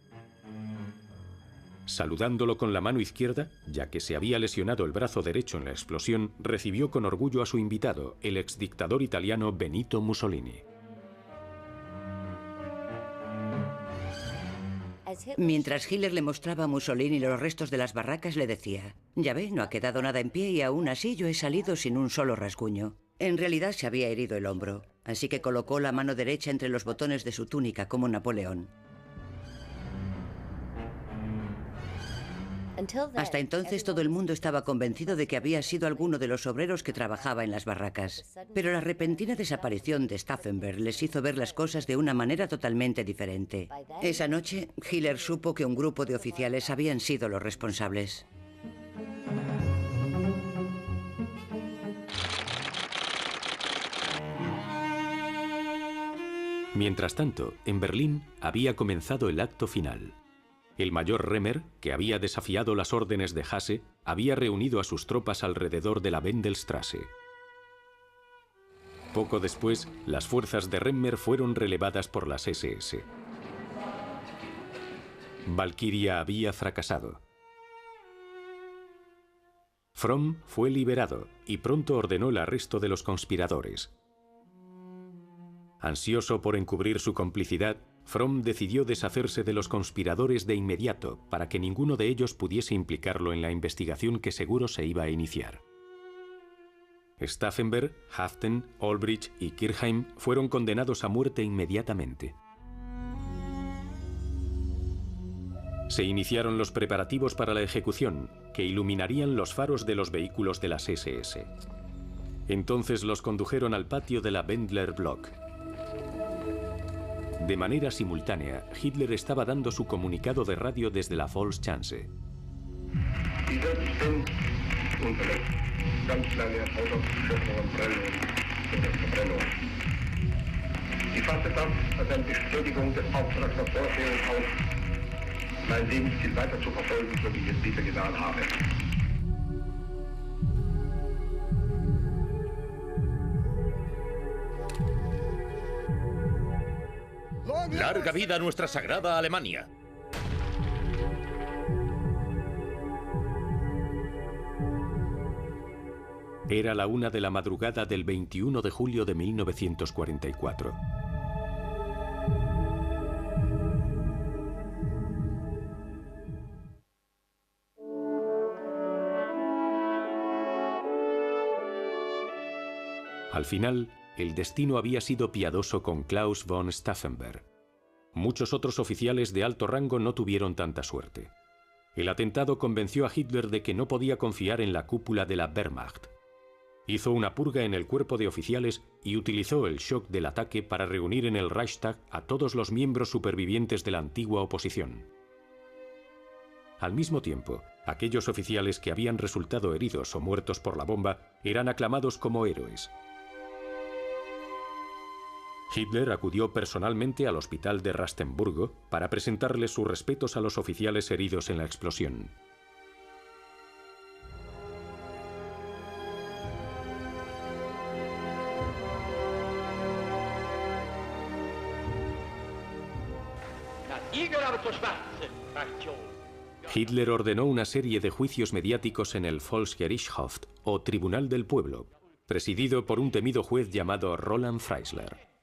Saludándolo con la mano izquierda, ya que se había lesionado el brazo derecho en la explosión, recibió con orgullo a su invitado, el exdictador italiano Benito Mussolini. Mientras Hitler le mostraba a Mussolini los restos de las barracas, le decía: «Ya ve, no ha quedado nada en pie y aún así yo he salido sin un solo rasguño». En realidad se había herido el hombro, así que colocó la mano derecha entre los botones de su túnica como Napoleón. Hasta entonces todo el mundo estaba convencido de que había sido alguno de los obreros que trabajaba en las barracas. Pero la repentina desaparición de Stauffenberg les hizo ver las cosas de una manera totalmente diferente. Esa noche, Hitler supo que un grupo de oficiales habían sido los responsables. Mientras tanto, en Berlín había comenzado el acto final. El mayor Remmer, que había desafiado las órdenes de Hasse, había reunido a sus tropas alrededor de la Wendelstraße. Poco después, las fuerzas de Remmer fueron relevadas por las SS. Valkyria había fracasado. Fromm fue liberado y pronto ordenó el arresto de los conspiradores. Ansioso por encubrir su complicidad, Fromm decidió deshacerse de los conspiradores de inmediato para que ninguno de ellos pudiese implicarlo en la investigación que seguro se iba a iniciar. Stauffenberg, Haftern, Olbrich y Kirchheim fueron condenados a muerte inmediatamente. Se iniciaron los preparativos para la ejecución, que iluminarían los faros de los vehículos de las SS. Entonces los condujeron al patio de la Wendler Block. De manera simultánea, Hitler estaba dando su comunicado de radio desde la Volkschanze. ¡Larga vida a nuestra sagrada Alemania! Era la 1 de la madrugada del 21 de julio de 1944. Al final, el destino había sido piadoso con Klaus von Stauffenberg. Muchos otros oficiales de alto rango no tuvieron tanta suerte. El atentado convenció a Hitler de que no podía confiar en la cúpula de la Wehrmacht. Hizo una purga en el cuerpo de oficiales y utilizó el shock del ataque para reunir en el Reichstag a todos los miembros supervivientes de la antigua oposición. Al mismo tiempo, aquellos oficiales que habían resultado heridos o muertos por la bomba eran aclamados como héroes. Hitler acudió personalmente al hospital de Rastenburgo para presentarle sus respetos a los oficiales heridos en la explosión. Hitler ordenó una serie de juicios mediáticos en el Volksgerichtshof, o Tribunal del Pueblo, presidido por un temido juez llamado Roland Freisler.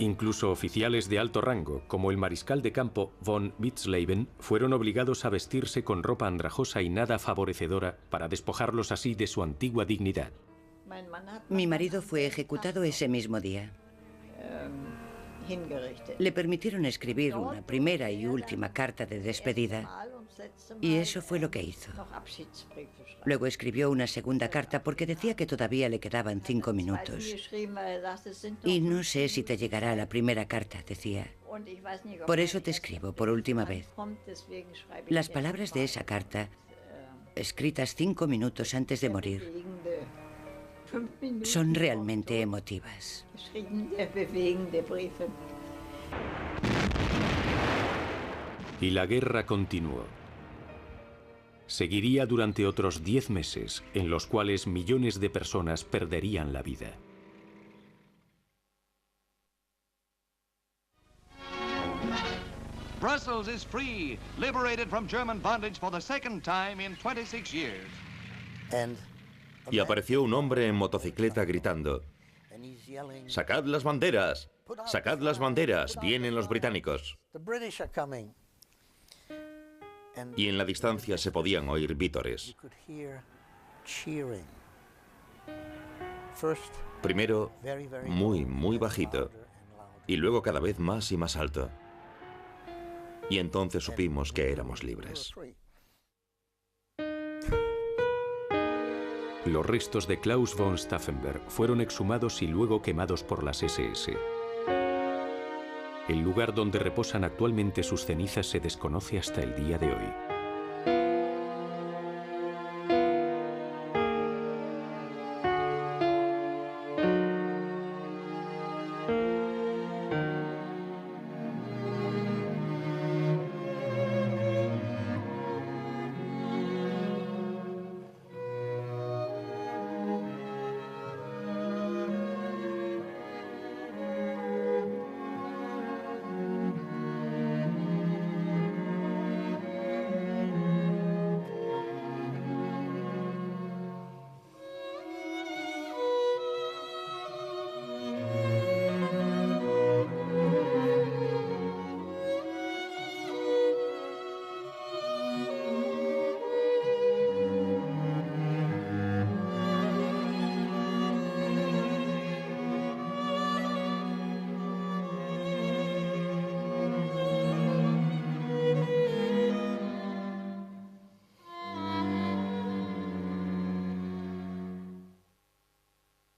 Incluso oficiales de alto rango, como el mariscal de campo von Witzleben, fueron obligados a vestirse con ropa andrajosa y nada favorecedora para despojarlos así de su antigua dignidad. Mi marido fue ejecutado ese mismo día. Le permitieron escribir una primera y última carta de despedida, y eso fue lo que hizo. Luego escribió una segunda carta porque decía que todavía le quedaban 5 minutos. Y no sé si te llegará la primera carta, decía. Por eso te escribo por última vez. Las palabras de esa carta, escritas 5 minutos antes de morir, son realmente emotivas. Y la guerra continuó. Seguiría durante otros 10 meses, en los cuales millones de personas perderían la vida. Brussels is free, liberated from German bondage for the second time in 26 years. Y apareció un hombre en motocicleta gritando: ¡Sacad las banderas! ¡Sacad las banderas! ¡Vienen los británicos! Y en la distancia se podían oír vítores. Primero, muy, muy bajito, y luego cada vez más y más alto. Y entonces supimos que éramos libres. Los restos de Klaus von Stauffenberg fueron exhumados y luego quemados por las SS. El lugar donde reposan actualmente sus cenizas se desconoce hasta el día de hoy.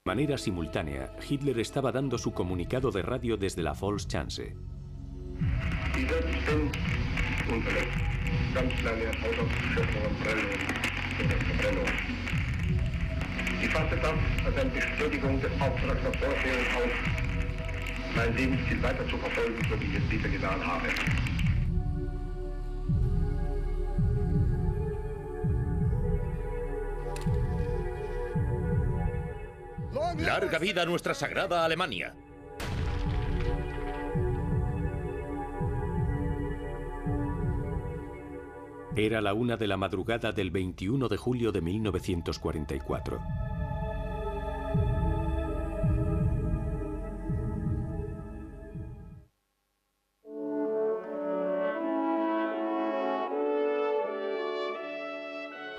De manera simultánea, Hitler estaba dando su comunicado de radio desde la Volkschanze. ¡Larga vida a nuestra sagrada Alemania! Era la 1 de la madrugada del 21 de julio de 1944.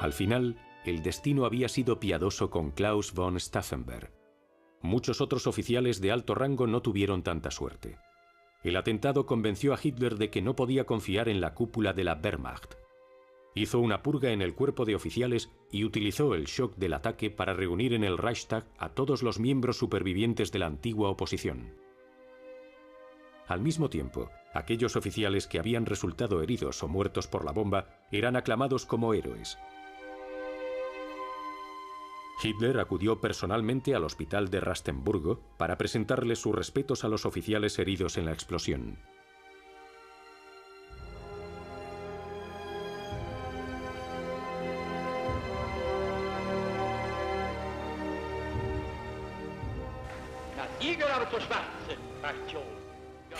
Al final, el destino había sido piadoso con Klaus von Stauffenberg. Muchos otros oficiales de alto rango no tuvieron tanta suerte. El atentado convenció a Hitler de que no podía confiar en la cúpula de la Wehrmacht. Hizo una purga en el cuerpo de oficiales y utilizó el shock del ataque para reunir en el Reichstag a todos los miembros supervivientes de la antigua oposición. Al mismo tiempo, aquellos oficiales que habían resultado heridos o muertos por la bomba eran aclamados como héroes. Hitler acudió personalmente al hospital de Rastenburgo para presentarle sus respetos a los oficiales heridos en la explosión.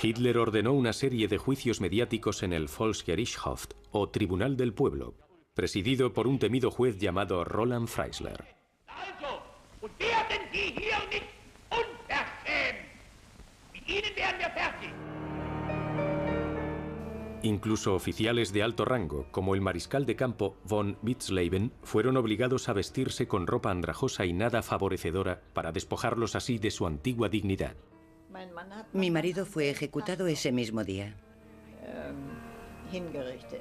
Hitler ordenó una serie de juicios mediáticos en el Volksgerichtshof, o Tribunal del Pueblo, presidido por un temido juez llamado Roland Freisler. Incluso oficiales de alto rango, como el mariscal de campo von Witzleben, fueron obligados a vestirse con ropa andrajosa y nada favorecedora para despojarlos así de su antigua dignidad. Mi marido fue ejecutado ese mismo día.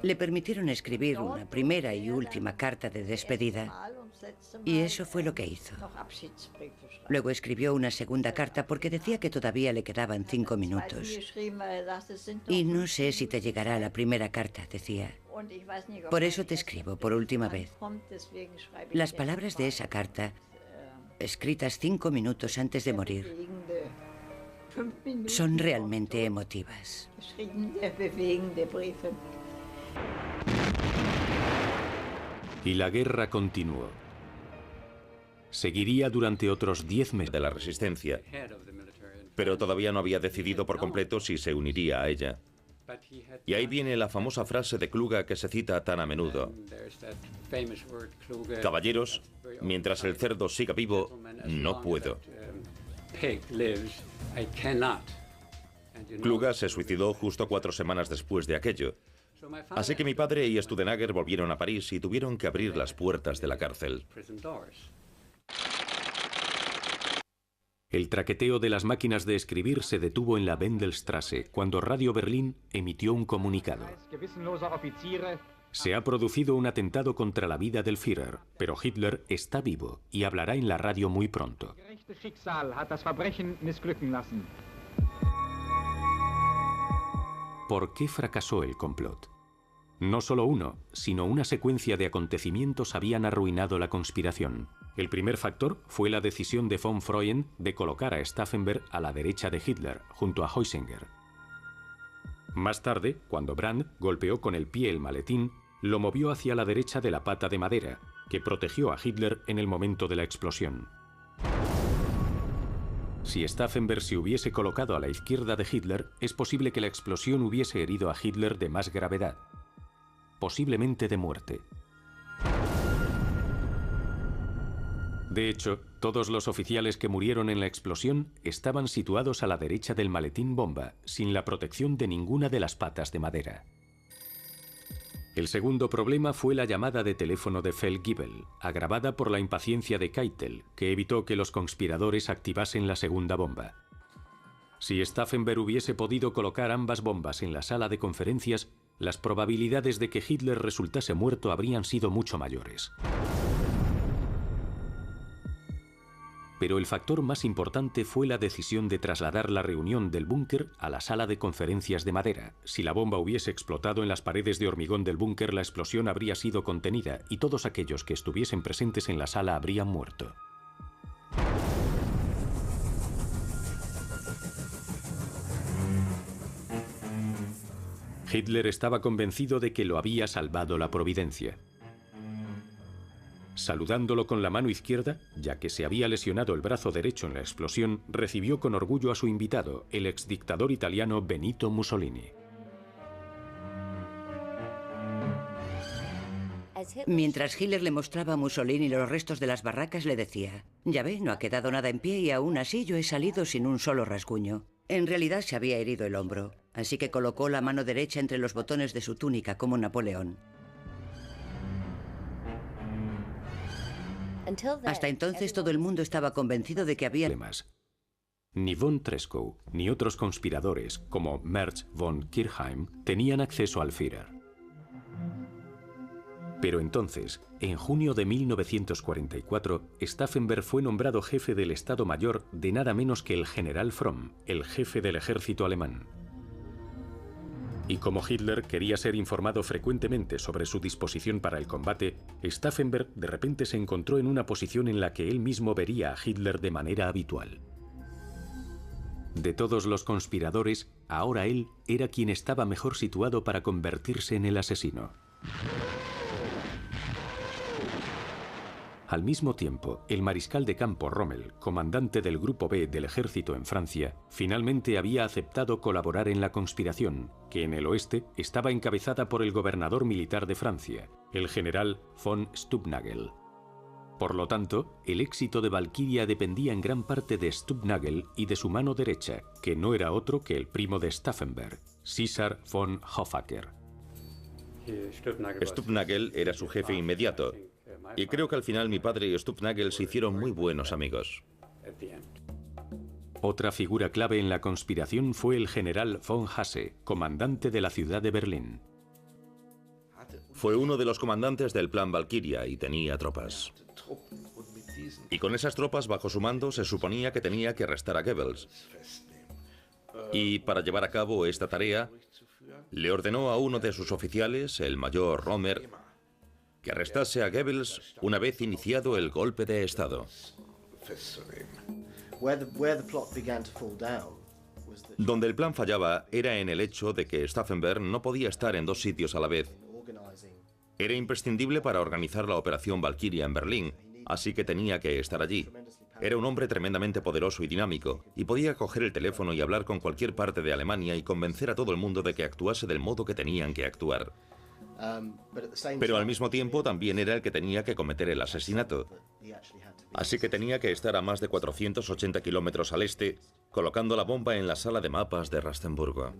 Le permitieron escribir una primera y última carta de despedida, y eso fue lo que hizo. Luego escribió una segunda carta porque decía que todavía le quedaban 5 minutos. Y no sé si te llegará la primera carta, decía. Por eso te escribo por última vez. Las palabras de esa carta, escritas 5 minutos antes de morir, son realmente emotivas. Y la guerra continuó. Seguiría durante otros 10 meses de la resistencia, pero todavía no había decidido por completo si se uniría a ella. Y ahí viene la famosa frase de Kluge que se cita tan a menudo. Caballeros, mientras el cerdo siga vivo, no puedo. Kluge se suicidó justo 4 semanas después de aquello. Así que mi padre y Studenager volvieron a París y tuvieron que abrir las puertas de la cárcel. El traqueteo de las máquinas de escribir se detuvo en la Wendelstraße cuando Radio Berlín emitió un comunicado. Se ha producido un atentado contra la vida del Führer, pero Hitler está vivo y hablará en la radio muy pronto. ¿Por qué fracasó el complot? No solo uno, sino una secuencia de acontecimientos habían arruinado la conspiración. El primer factor fue la decisión de von Freund de colocar a Stauffenberg a la derecha de Hitler, junto a Heusinger. Más tarde, cuando Brandt golpeó con el pie el maletín, lo movió hacia la derecha de la pata de madera, que protegió a Hitler en el momento de la explosión. Si Stauffenberg se hubiese colocado a la izquierda de Hitler, es posible que la explosión hubiese herido a Hitler de más gravedad, posiblemente de muerte. De hecho, todos los oficiales que murieron en la explosión estaban situados a la derecha del maletín bomba, sin la protección de ninguna de las patas de madera. El segundo problema fue la llamada de teléfono de Feldgiebel, agravada por la impaciencia de Keitel, que evitó que los conspiradores activasen la segunda bomba. Si Stauffenberg hubiese podido colocar ambas bombas en la sala de conferencias, las probabilidades de que Hitler resultase muerto habrían sido mucho mayores. Pero el factor más importante fue la decisión de trasladar la reunión del búnker a la sala de conferencias de madera. Si la bomba hubiese explotado en las paredes de hormigón del búnker, la explosión habría sido contenida y todos aquellos que estuviesen presentes en la sala habrían muerto. Hitler estaba convencido de que lo había salvado la providencia. Saludándolo con la mano izquierda, ya que se había lesionado el brazo derecho en la explosión, recibió con orgullo a su invitado, el exdictador italiano Benito Mussolini. Mientras Hitler le mostraba a Mussolini los restos de las barracas, le decía: «Ya ve, no ha quedado nada en pie y aún así yo he salido sin un solo rasguño». En realidad se había herido el hombro, así que colocó la mano derecha entre los botones de su túnica como Napoleón. Hasta entonces todo el mundo estaba convencido de que había problemas. Ni von Treschow ni otros conspiradores, como Merz von Kirchheim, tenían acceso al Führer. Pero entonces, en junio de 1944, Stauffenberg fue nombrado jefe del Estado Mayor de nada menos que el general Fromm, el jefe del ejército alemán. Y como Hitler quería ser informado frecuentemente sobre su disposición para el combate, Stauffenberg de repente se encontró en una posición en la que él mismo vería a Hitler de manera habitual. De todos los conspiradores, ahora él era quien estaba mejor situado para convertirse en el asesino. Al mismo tiempo, el mariscal de campo Rommel, comandante del Grupo B del ejército en Francia, finalmente había aceptado colaborar en la conspiración, que en el oeste estaba encabezada por el gobernador militar de Francia, el general von Stubnagel. Por lo tanto, el éxito de Valkyria dependía en gran parte de Stubnagel y de su mano derecha, que no era otro que el primo de Stauffenberg, César von Hoffacker. Stubnagel era su jefe inmediato. Y creo que al final mi padre y Stubnagel se hicieron muy buenos amigos. Otra figura clave en la conspiración fue el general von Hasse, comandante de la ciudad de Berlín. Fue uno de los comandantes del Plan Valkyria y tenía tropas. Y con esas tropas bajo su mando se suponía que tenía que arrestar a Goebbels. Y para llevar a cabo esta tarea, le ordenó a uno de sus oficiales, el mayor Rommel, que arrestase a Goebbels una vez iniciado el golpe de Estado. Donde el plan fallaba era en el hecho de que Stauffenberg no podía estar en dos sitios a la vez. Era imprescindible para organizar la operación Valkyria en Berlín, así que tenía que estar allí. Era un hombre tremendamente poderoso y dinámico, y podía coger el teléfono y hablar con cualquier parte de Alemania y convencer a todo el mundo de que actuase del modo que tenían que actuar. Pero al mismo tiempo también era el que tenía que cometer el asesinato. Así que tenía que estar a más de 480 kilómetros al este, colocando la bomba en la sala de mapas de Rastenburgo.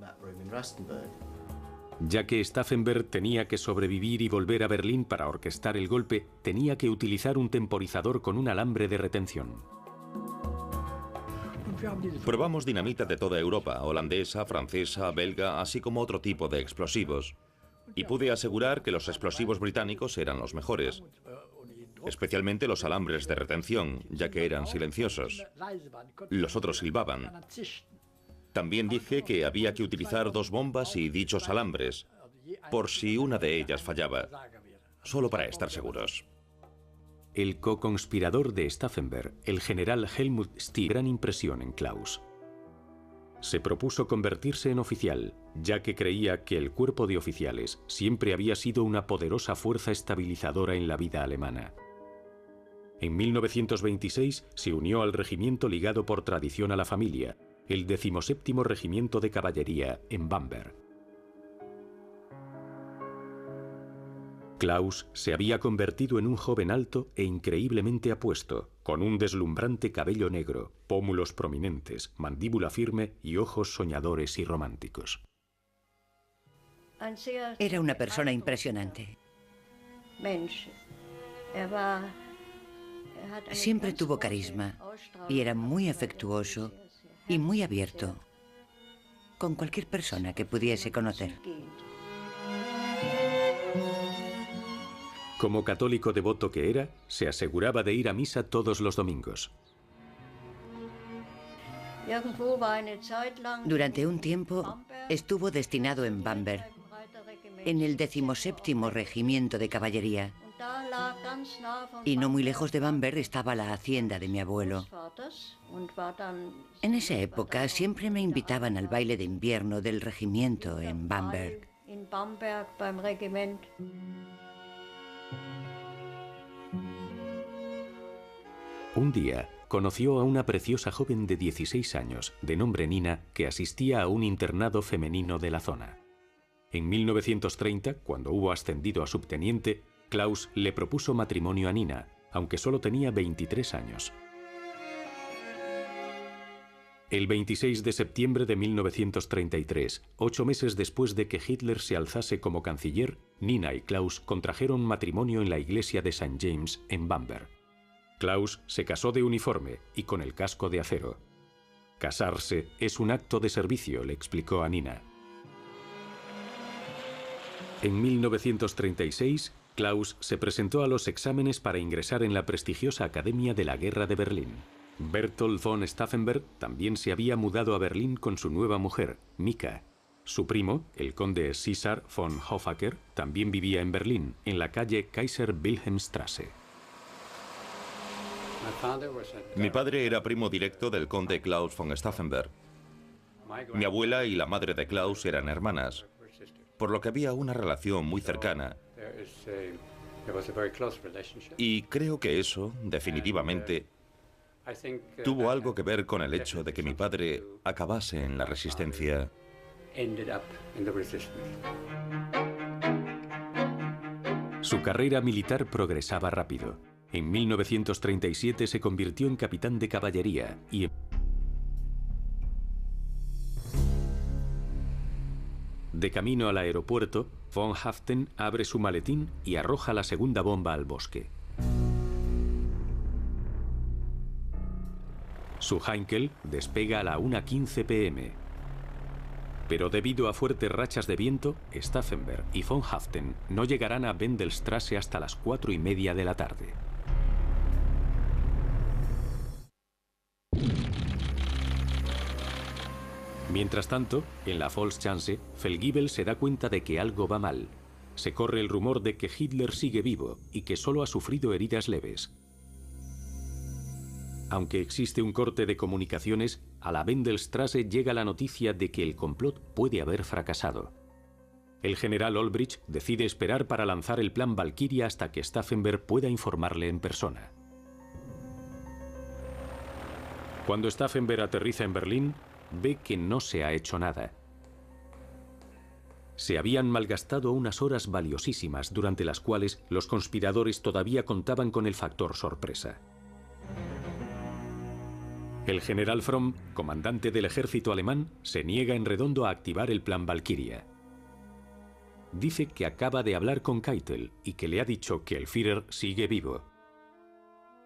Ya que Stauffenberg tenía que sobrevivir y volver a Berlín para orquestar el golpe, tenía que utilizar un temporizador con un alambre de retención. Probamos dinamita de toda Europa, holandesa, francesa, belga, así como otro tipo de explosivos. Y pude asegurar que los explosivos británicos eran los mejores, especialmente los alambres de retención, ya que eran silenciosos. Los otros silbaban. También dije que había que utilizar dos bombas y dichos alambres, por si una de ellas fallaba, solo para estar seguros. El co-conspirador de Stauffenberg, el general Helmut Stieg, gran impresión en Klaus. Se propuso convertirse en oficial, ya que creía que el cuerpo de oficiales siempre había sido una poderosa fuerza estabilizadora en la vida alemana. En 1926 se unió al regimiento ligado por tradición a la familia, el 17º Regimiento de Caballería en Bamberg. Klaus se había convertido en un joven alto e increíblemente apuesto, con un deslumbrante cabello negro, pómulos prominentes, mandíbula firme y ojos soñadores y románticos. Era una persona impresionante. Siempre tuvo carisma y era muy afectuoso y muy abierto con cualquier persona que pudiese conocer. Como católico devoto que era, se aseguraba de ir a misa todos los domingos. Durante un tiempo estuvo destinado en Bamberg, en el 17º Regimiento de Caballería. Y no muy lejos de Bamberg estaba la hacienda de mi abuelo. En esa época siempre me invitaban al baile de invierno del regimiento en Bamberg. Un día conoció a una preciosa joven de 16 años, de nombre Nina, que asistía a un internado femenino de la zona. En 1930, cuando hubo ascendido a subteniente, Klaus le propuso matrimonio a Nina, aunque solo tenía 23 años. El 26 de septiembre de 1933, 8 meses después de que Hitler se alzase como canciller, Nina y Klaus contrajeron matrimonio en la iglesia de St. James en Bamberg. Klaus se casó de uniforme y con el casco de acero. Casarse es un acto de servicio, le explicó a Nina. En 1936, Klaus se presentó a los exámenes para ingresar en la prestigiosa Academia de la Guerra de Berlín. Berthold von Stauffenberg también se había mudado a Berlín con su nueva mujer, Mika. Su primo, el conde César von Hoffacker, también vivía en Berlín, en la calle Kaiser Wilhelmstrasse. Mi padre era primo directo del conde Klaus von Stauffenberg. Mi abuela y la madre de Klaus eran hermanas, por lo que había una relación muy cercana. Y creo que eso, definitivamente, tuvo algo que ver con el hecho de que mi padre acabase en la resistencia. Su carrera militar progresaba rápido. En 1937 se convirtió en capitán de caballería y de camino al aeropuerto, von Haften abre su maletín y arroja la segunda bomba al bosque. Su Heinkel despega a la 1:15 p.m. Pero debido a fuertes rachas de viento, Stauffenberg y von Haaften no llegarán a Wendelstraße hasta las 4:30 de la tarde. Mientras tanto, en la Volkschanze, Feldgiebel se da cuenta de que algo va mal. Se corre el rumor de que Hitler sigue vivo y que solo ha sufrido heridas leves. Aunque existe un corte de comunicaciones, a la Wendelstraße llega la noticia de que el complot puede haber fracasado. El general Olbricht decide esperar para lanzar el plan Valkyria hasta que Stauffenberg pueda informarle en persona. Cuando Stauffenberg aterriza en Berlín, ve que no se ha hecho nada. Se habían malgastado unas horas valiosísimas durante las cuales los conspiradores todavía contaban con el factor sorpresa. El general Fromm, comandante del ejército alemán, se niega en redondo a activar el plan Valkyria. Dice que acaba de hablar con Keitel y que le ha dicho que el Führer sigue vivo.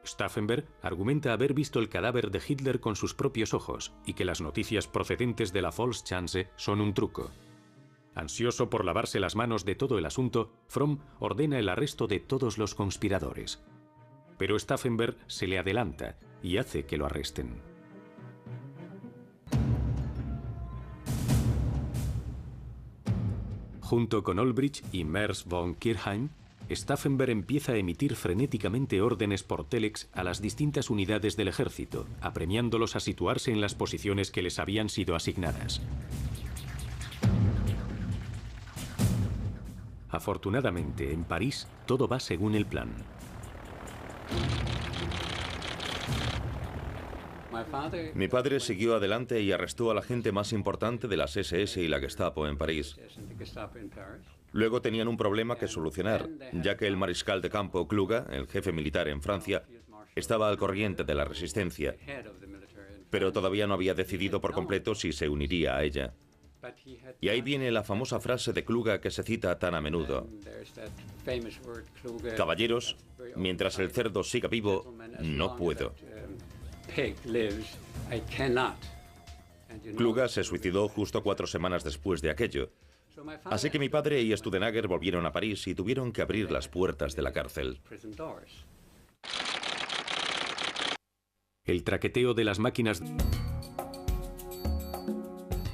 Stauffenberg argumenta haber visto el cadáver de Hitler con sus propios ojos y que las noticias procedentes de la Volkschanze son un truco. Ansioso por lavarse las manos de todo el asunto, Fromm ordena el arresto de todos los conspiradores. Pero Stauffenberg se le adelanta y hace que lo arresten. Junto con Olbricht y Merz von Kirchheim, Stauffenberg empieza a emitir frenéticamente órdenes por telex a las distintas unidades del ejército, apremiándolos a situarse en las posiciones que les habían sido asignadas. Afortunadamente, en París, todo va según el plan. Mi padre siguió adelante y arrestó a la gente más importante de las SS y la Gestapo en París. Luego tenían un problema que solucionar, ya que el mariscal de campo Kluge, el jefe militar en Francia, estaba al corriente de la resistencia, pero todavía no había decidido por completo si se uniría a ella. Y ahí viene la famosa frase de Kluge que se cita tan a menudo: caballeros, mientras el cerdo siga vivo, no puedo. Kluge se suicidó justo 4 semanas después de aquello. Así que mi padre y Studenager volvieron a París y tuvieron que abrir las puertas de la cárcel. El traqueteo de las máquinas.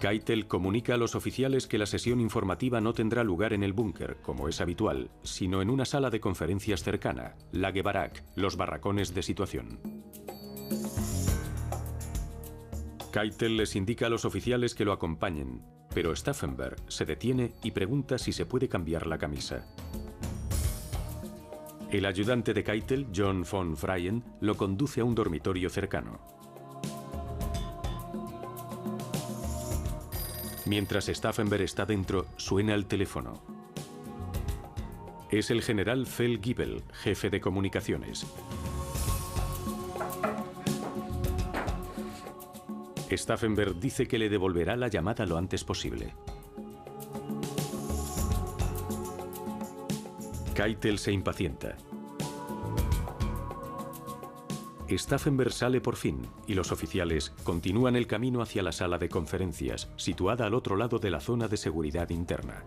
Keitel comunica a los oficiales que la sesión informativa no tendrá lugar en el búnker, como es habitual, sino en una sala de conferencias cercana, Lagebarak, los barracones de situación. Keitel les indica a los oficiales que lo acompañen, pero Stauffenberg se detiene y pregunta si se puede cambiar la camisa. El ayudante de Keitel, John von Freyen, lo conduce a un dormitorio cercano. Mientras Stauffenberg está dentro, suena el teléfono. Es el general Feldgiebel, jefe de comunicaciones. Stauffenberg dice que le devolverá la llamada lo antes posible. Keitel se impacienta. Stauffenberg sale por fin y los oficiales continúan el camino hacia la sala de conferencias, situada al otro lado de la zona de seguridad interna.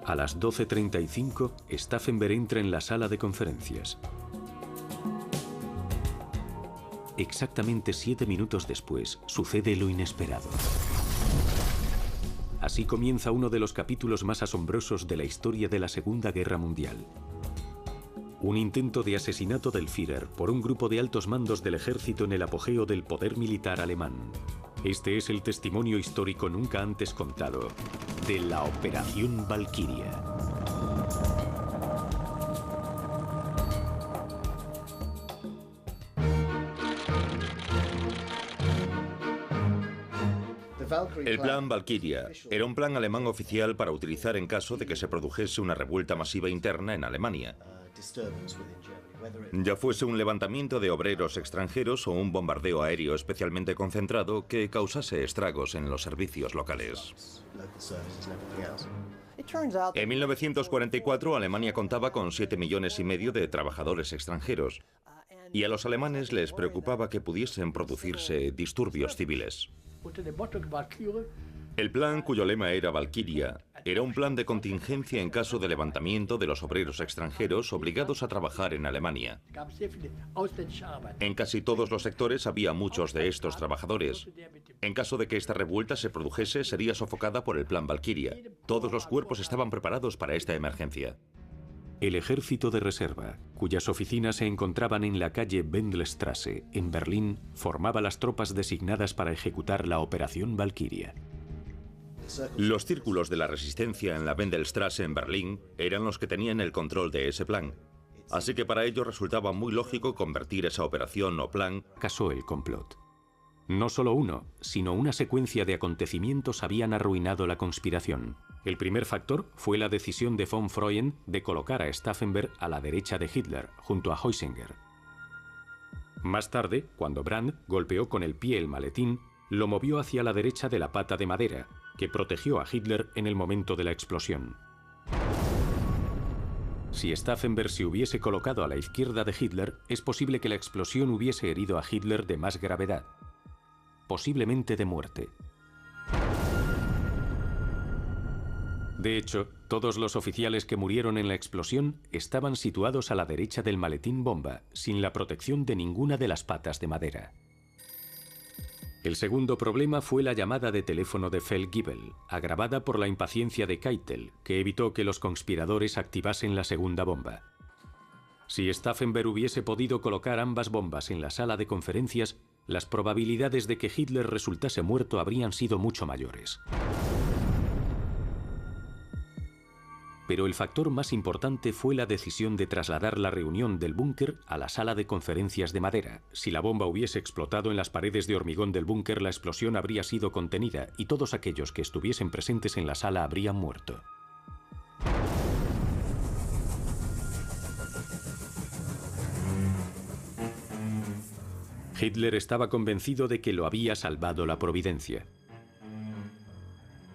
A las 12:35, Stauffenberg entra en la sala de conferencias. Exactamente 7 minutos después, sucede lo inesperado. Así comienza uno de los capítulos más asombrosos de la historia de la Segunda Guerra Mundial. Un intento de asesinato del Führer por un grupo de altos mandos del ejército en el apogeo del poder militar alemán. Este es el testimonio histórico nunca antes contado de la Operación Valkyria. El plan Valkyria era un plan alemán oficial para utilizar en caso de que se produjese una revuelta masiva interna en Alemania. Ya fuese un levantamiento de obreros extranjeros o un bombardeo aéreo especialmente concentrado que causase estragos en los servicios locales. En 1944, Alemania contaba con 7,5 millones de trabajadores extranjeros. y a los alemanes les preocupaba que pudiesen producirse disturbios civiles. El plan, cuyo lema era Valkyria, era un plan de contingencia en caso de levantamiento de los obreros extranjeros obligados a trabajar en Alemania. En casi todos los sectores había muchos de estos trabajadores. En caso de que esta revuelta se produjese, sería sofocada por el plan Valkyria. Todos los cuerpos estaban preparados para esta emergencia. El ejército de reserva, cuyas oficinas se encontraban en la calle Wendelstraße, en Berlín, formaba las tropas designadas para ejecutar la Operación Valkyria. Los círculos de la resistencia en la Wendelstraße en Berlín eran los que tenían el control de ese plan. Así que para ellos resultaba muy lógico convertir esa operación o plan. Fracasó el complot. No solo uno, sino una secuencia de acontecimientos habían arruinado la conspiración. El primer factor fue la decisión de von Freund de colocar a Stauffenberg a la derecha de Hitler, junto a Heusinger. Más tarde, cuando Brandt golpeó con el pie el maletín, lo movió hacia la derecha de la pata de madera, que protegió a Hitler en el momento de la explosión. Si Stauffenberg se hubiese colocado a la izquierda de Hitler, es posible que la explosión hubiese herido a Hitler de más gravedad, posiblemente de muerte. De hecho, todos los oficiales que murieron en la explosión estaban situados a la derecha del maletín bomba, sin la protección de ninguna de las patas de madera. El segundo problema fue la llamada de teléfono de Feldgiebel, agravada por la impaciencia de Keitel, que evitó que los conspiradores activasen la segunda bomba. Si Stauffenberg hubiese podido colocar ambas bombas en la sala de conferencias, las probabilidades de que Hitler resultase muerto habrían sido mucho mayores. Pero el factor más importante fue la decisión de trasladar la reunión del búnker a la sala de conferencias de madera. Si la bomba hubiese explotado en las paredes de hormigón del búnker, la explosión habría sido contenida y todos aquellos que estuviesen presentes en la sala habrían muerto. Hitler estaba convencido de que lo había salvado la providencia.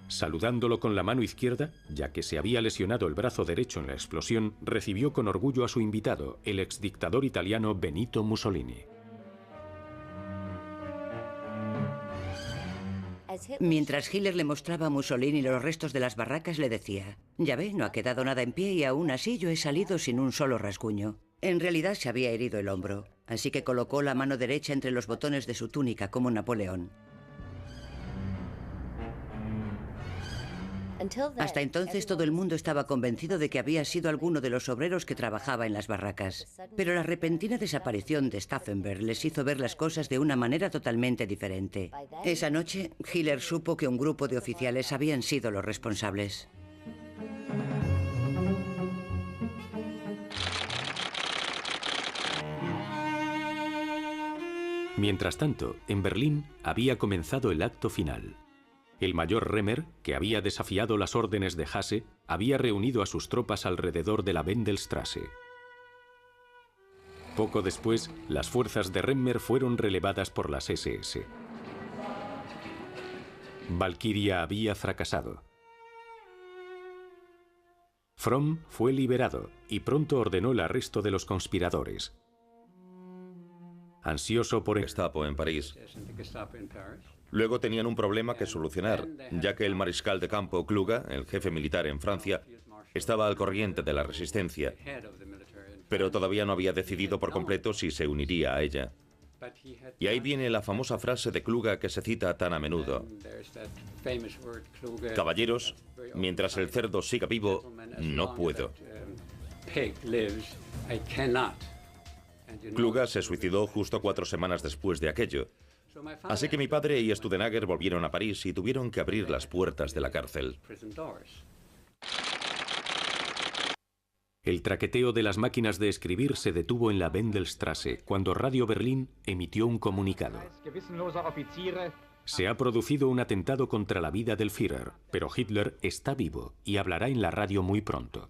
Saludándolo con la mano izquierda, ya que se había lesionado el brazo derecho en la explosión, recibió con orgullo a su invitado, el exdictador italiano Benito Mussolini. Mientras Hitler le mostraba a Mussolini los restos de las barracas, le decía: «Ya ve, no ha quedado nada en pie y aún así yo he salido sin un solo rasguño». En realidad se había herido el hombro, así que colocó la mano derecha entre los botones de su túnica como Napoleón. Hasta entonces todo el mundo estaba convencido de que había sido alguno de los obreros que trabajaba en las barracas. Pero la repentina desaparición de Stauffenberg les hizo ver las cosas de una manera totalmente diferente. Esa noche, Hitler supo que un grupo de oficiales habían sido los responsables. Mientras tanto, en Berlín había comenzado el acto final. El mayor Remmer, que había desafiado las órdenes de Hasse, había reunido a sus tropas alrededor de la Wendelstraße. Poco después, las fuerzas de Remmer fueron relevadas por las SS. Valkyria había fracasado. Fromm fue liberado y pronto ordenó el arresto de los conspiradores. Ansioso por Gestapo en París. Luego tenían un problema que solucionar, ya que el mariscal de campo Kluge, el jefe militar en Francia, estaba al corriente de la resistencia, pero todavía no había decidido por completo si se uniría a ella. Y ahí viene la famosa frase de Kluge que se cita tan a menudo: «Caballeros, mientras el cerdo siga vivo, no puedo». Kluge se suicidó justo 4 semanas después de aquello. Así que mi padre y Studenager volvieron a París y tuvieron que abrir las puertas de la cárcel. El traqueteo de las máquinas de escribir se detuvo en la Wendelstraße cuando Radio Berlín emitió un comunicado. Se ha producido un atentado contra la vida del Führer, pero Hitler está vivo y hablará en la radio muy pronto.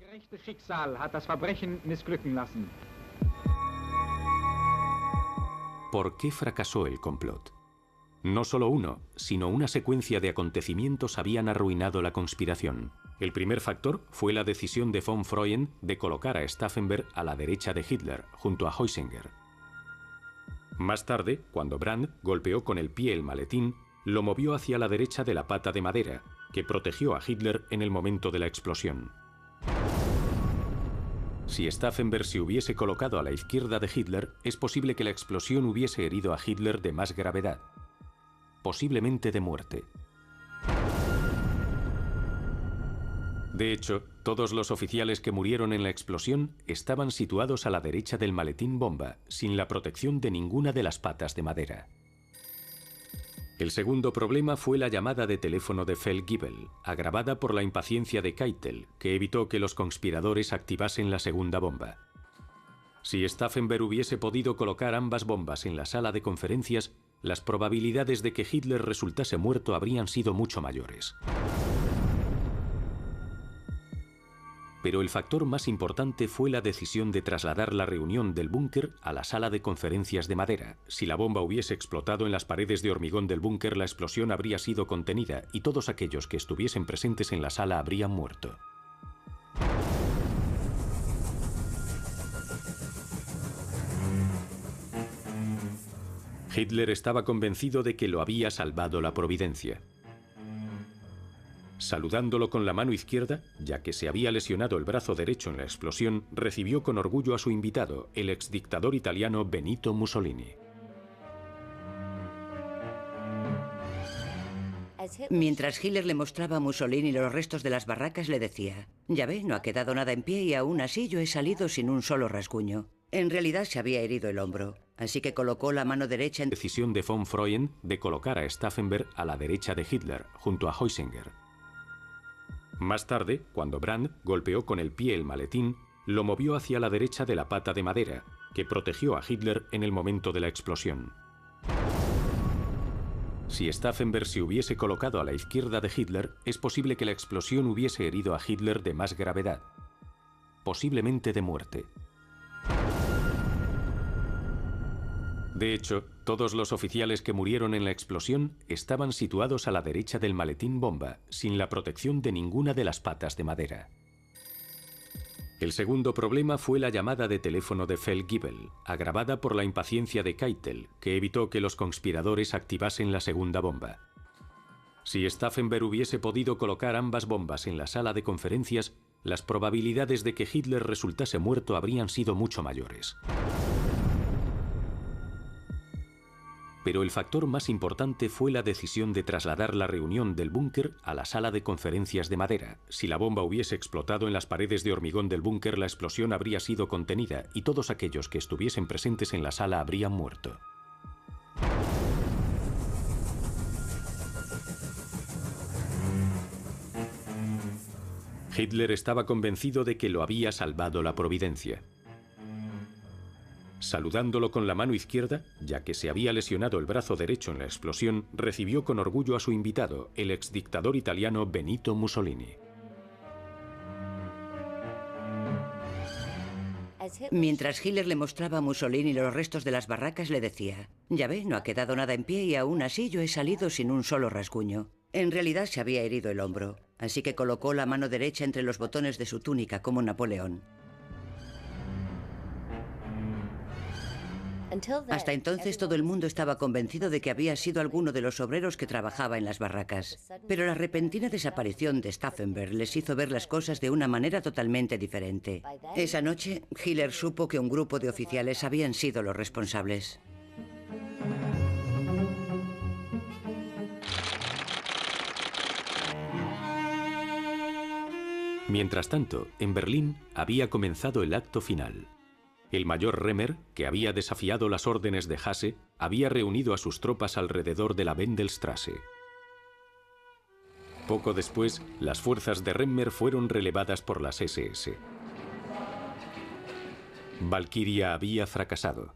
¿Por qué fracasó el complot? No solo uno, sino una secuencia de acontecimientos habían arruinado la conspiración. El primer factor fue la decisión de von Freund de colocar a Stauffenberg a la derecha de Hitler, junto a Heusinger. Más tarde, cuando Brandt golpeó con el pie el maletín, lo movió hacia la derecha de la pata de madera, que protegió a Hitler en el momento de la explosión. Si Stauffenberg se hubiese colocado a la izquierda de Hitler, es posible que la explosión hubiese herido a Hitler de más gravedad, posiblemente de muerte. De hecho, todos los oficiales que murieron en la explosión estaban situados a la derecha del maletín bomba, sin la protección de ninguna de las patas de madera. El segundo problema fue la llamada de teléfono de Feldgiebel, agravada por la impaciencia de Keitel, que evitó que los conspiradores activasen la segunda bomba. Si Stauffenberg hubiese podido colocar ambas bombas en la sala de conferencias, las probabilidades de que Hitler resultase muerto habrían sido mucho mayores. Pero el factor más importante fue la decisión de trasladar la reunión del búnker a la sala de conferencias de madera. Si la bomba hubiese explotado en las paredes de hormigón del búnker, la explosión habría sido contenida y todos aquellos que estuviesen presentes en la sala habrían muerto. Hitler estaba convencido de que lo había salvado la providencia. Saludándolo con la mano izquierda, ya que se había lesionado el brazo derecho en la explosión, recibió con orgullo a su invitado, el exdictador italiano Benito Mussolini. Mientras Hitler le mostraba a Mussolini los restos de las barracas, le decía: «Ya ve, no ha quedado nada en pie y aún así yo he salido sin un solo rasguño». En realidad se había herido el hombro, así que colocó la mano derecha en... Decisión de von Freund de colocar a Stauffenberg a la derecha de Hitler, junto a Heusinger. Más tarde, cuando Brandt golpeó con el pie el maletín, lo movió hacia la derecha de la pata de madera, que protegió a Hitler en el momento de la explosión. Si Stauffenberg se hubiese colocado a la izquierda de Hitler, es posible que la explosión hubiese herido a Hitler de más gravedad, posiblemente de muerte. De hecho, todos los oficiales que murieron en la explosión estaban situados a la derecha del maletín bomba, sin la protección de ninguna de las patas de madera. El segundo problema fue la llamada de teléfono de Feldgiebel, agravada por la impaciencia de Keitel, que evitó que los conspiradores activasen la segunda bomba. Si Stauffenberg hubiese podido colocar ambas bombas en la sala de conferencias, las probabilidades de que Hitler resultase muerto habrían sido mucho mayores. Pero el factor más importante fue la decisión de trasladar la reunión del búnker a la sala de conferencias de madera. Si la bomba hubiese explotado en las paredes de hormigón del búnker, la explosión habría sido contenida y todos aquellos que estuviesen presentes en la sala habrían muerto. Hitler estaba convencido de que lo había salvado la providencia. Saludándolo con la mano izquierda, ya que se había lesionado el brazo derecho en la explosión, recibió con orgullo a su invitado, el exdictador italiano Benito Mussolini. Mientras Hitler le mostraba a Mussolini los restos de las barracas, le decía: «Ya ve, no ha quedado nada en pie y aún así yo he salido sin un solo rasguño». En realidad se había herido el hombro, así que colocó la mano derecha entre los botones de su túnica como Napoleón. Hasta entonces todo el mundo estaba convencido de que había sido alguno de los obreros que trabajaba en las barracas. Pero la repentina desaparición de Stauffenberg les hizo ver las cosas de una manera totalmente diferente. Esa noche, Hitler supo que un grupo de oficiales habían sido los responsables. Mientras tanto, en Berlín había comenzado el acto final. El mayor Remmer, que había desafiado las órdenes de Hasse, había reunido a sus tropas alrededor de la Wendelstraße. Poco después, las fuerzas de Remmer fueron relevadas por las SS. Valkyria había fracasado.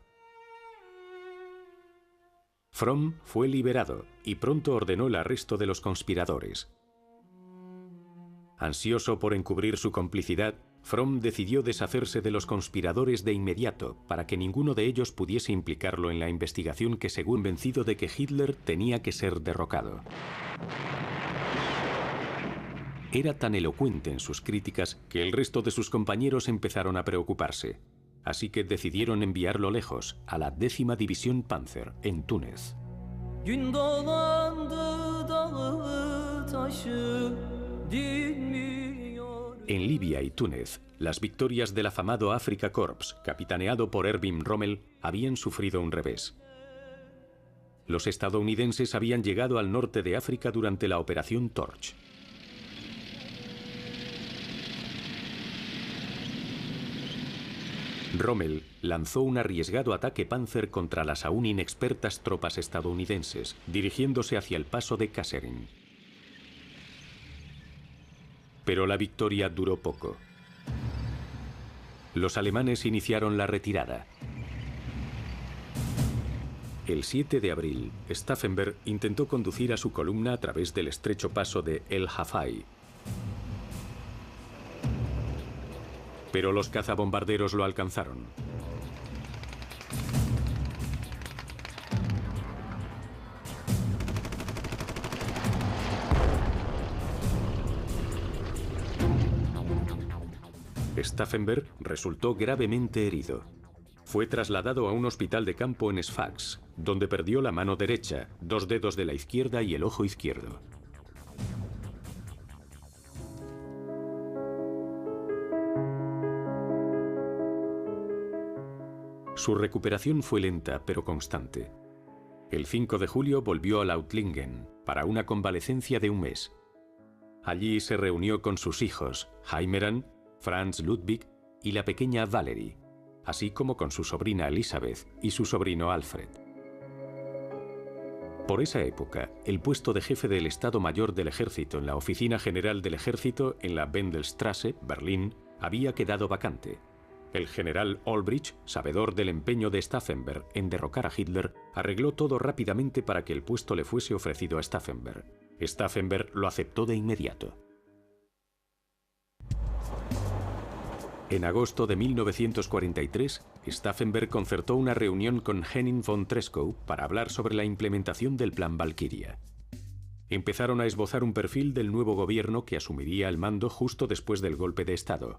Fromm fue liberado y pronto ordenó el arresto de los conspiradores. Ansioso por encubrir su complicidad, Fromm decidió deshacerse de los conspiradores de inmediato para que ninguno de ellos pudiese implicarlo en la investigación que, según vencido de que Hitler tenía que ser derrocado. Era tan elocuente en sus críticas que el resto de sus compañeros empezaron a preocuparse. así que decidieron enviarlo lejos, a la 10ª División Panzer, en Túnez. En Libia y Túnez, las victorias del afamado Afrika Korps, capitaneado por Erwin Rommel, habían sufrido un revés. Los estadounidenses habían llegado al norte de África durante la Operación Torch. Rommel lanzó un arriesgado ataque Panzer contra las aún inexpertas tropas estadounidenses, dirigiéndose hacia el paso de Kasserine. Pero la victoria duró poco. Los alemanes iniciaron la retirada. El 7 de abril, Stauffenberg intentó conducir a su columna a través del estrecho paso de El Hafai. Pero los cazabombarderos lo alcanzaron. Stauffenberg resultó gravemente herido. Fue trasladado a un hospital de campo en Sfax, donde perdió la mano derecha, 2 dedos de la izquierda y el ojo izquierdo. Su recuperación fue lenta pero constante. El 5 de julio volvió a Lautlingen para una convalecencia de un mes. Allí se reunió con sus hijos, Heimeran, Franz Ludwig y la pequeña Valerie, así como con su sobrina Elisabeth y su sobrino Alfred. Por esa época, el puesto de jefe del Estado Mayor del Ejército en la Oficina General del Ejército en la Wendelstraße, Berlín, había quedado vacante. El general Olbrich, sabedor del empeño de Stauffenberg en derrocar a Hitler, arregló todo rápidamente para que el puesto le fuese ofrecido a Stauffenberg. Stauffenberg lo aceptó de inmediato. En agosto de 1943, Stauffenberg concertó una reunión con Henning von Treschow para hablar sobre la implementación del Plan Valkyria. Empezaron a esbozar un perfil del nuevo gobierno que asumiría el mando justo después del golpe de Estado.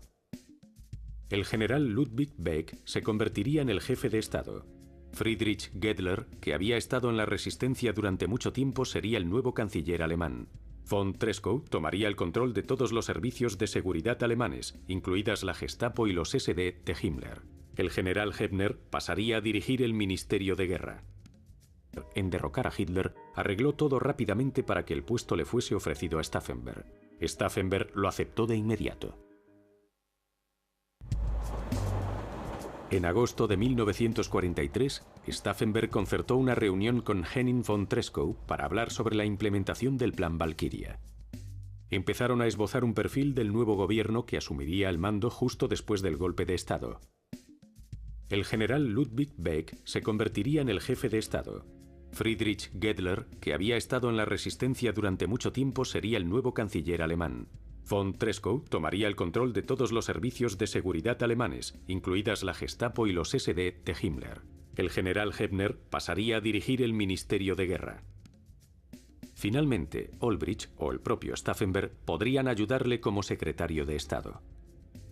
El general Ludwig Beck se convertiría en el jefe de Estado. Friedrich Gedler, que había estado en la resistencia durante mucho tiempo, sería el nuevo canciller alemán. Von Treschow tomaría el control de todos los servicios de seguridad alemanes, incluidas la Gestapo y los SD de Himmler. El general Hebner pasaría a dirigir el Ministerio de Guerra. En derrocar a Hitler, arregló todo rápidamente para que el puesto le fuese ofrecido a Stauffenberg. Stauffenberg lo aceptó de inmediato. En agosto de 1943, Stauffenberg concertó una reunión con Henning von Treschow para hablar sobre la implementación del Plan Valkyria. Empezaron a esbozar un perfil del nuevo gobierno que asumiría el mando justo después del golpe de Estado. El general Ludwig Beck se convertiría en el jefe de Estado. Friedrich Gedler, que había estado en la resistencia durante mucho tiempo, sería el nuevo canciller alemán. Von Treschow tomaría el control de todos los servicios de seguridad alemanes, incluidas la Gestapo y los SD de Himmler. El general Hebner pasaría a dirigir el Ministerio de Guerra. Finalmente, Olbrich o el propio Stauffenberg podrían ayudarle como secretario de Estado.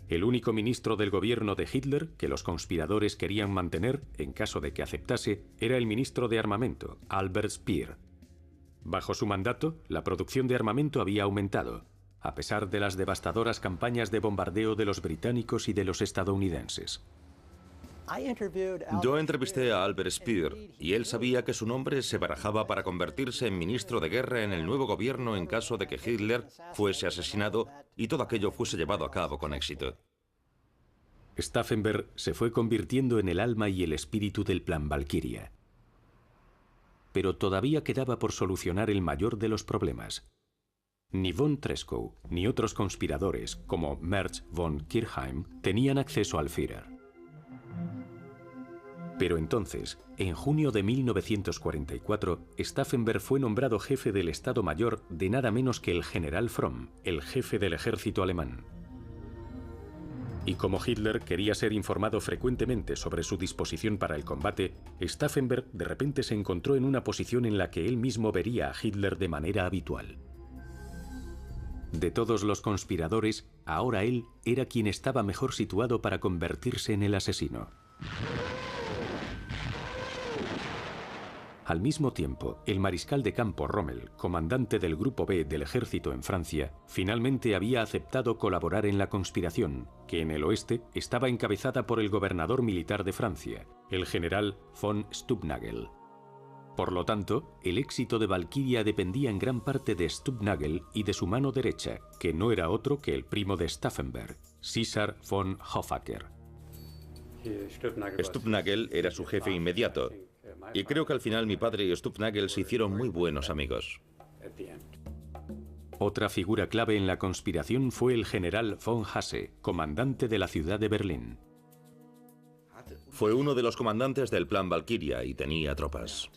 El único ministro del gobierno de Hitler que los conspiradores querían mantener, en caso de que aceptase, era el ministro de Armamento, Albert Speer. Bajo su mandato, la producción de armamento había aumentado, a pesar de las devastadoras campañas de bombardeo de los británicos y de los estadounidenses. Yo entrevisté a Albert Speer y él sabía que su nombre se barajaba para convertirse en ministro de guerra en el nuevo gobierno en caso de que Hitler fuese asesinado y todo aquello fuese llevado a cabo con éxito. Stauffenberg se fue convirtiendo en el alma y el espíritu del Plan Valkyria. Pero todavía quedaba por solucionar el mayor de los problemas. Ni von Treschow ni otros conspiradores, como Merz von Kirchheim, tenían acceso al Führer. Pero entonces, en junio de 1944, Stauffenberg fue nombrado jefe del Estado Mayor de nada menos que el general Fromm, el jefe del ejército alemán. Y como Hitler quería ser informado frecuentemente sobre su disposición para el combate, Stauffenberg de repente se encontró en una posición en la que él mismo vería a Hitler de manera habitual. De todos los conspiradores, ahora él era quien estaba mejor situado para convertirse en el asesino. Al mismo tiempo, el mariscal de campo Rommel, comandante del Grupo B del ejército en Francia, finalmente había aceptado colaborar en la conspiración, que en el oeste estaba encabezada por el gobernador militar de Francia, el general von Stubnagel. Por lo tanto, el éxito de Valkyria dependía en gran parte de Stubnagel y de su mano derecha, que no era otro que el primo de Stauffenberg, César von Hoffacker. Stubnagel era su jefe inmediato, y creo que al final mi padre y Stubnagel se hicieron muy buenos amigos. Otra figura clave en la conspiración fue el general von Hasse, comandante de la ciudad de Berlín. Fue uno de los comandantes del Plan Valkyria y tenía tropas.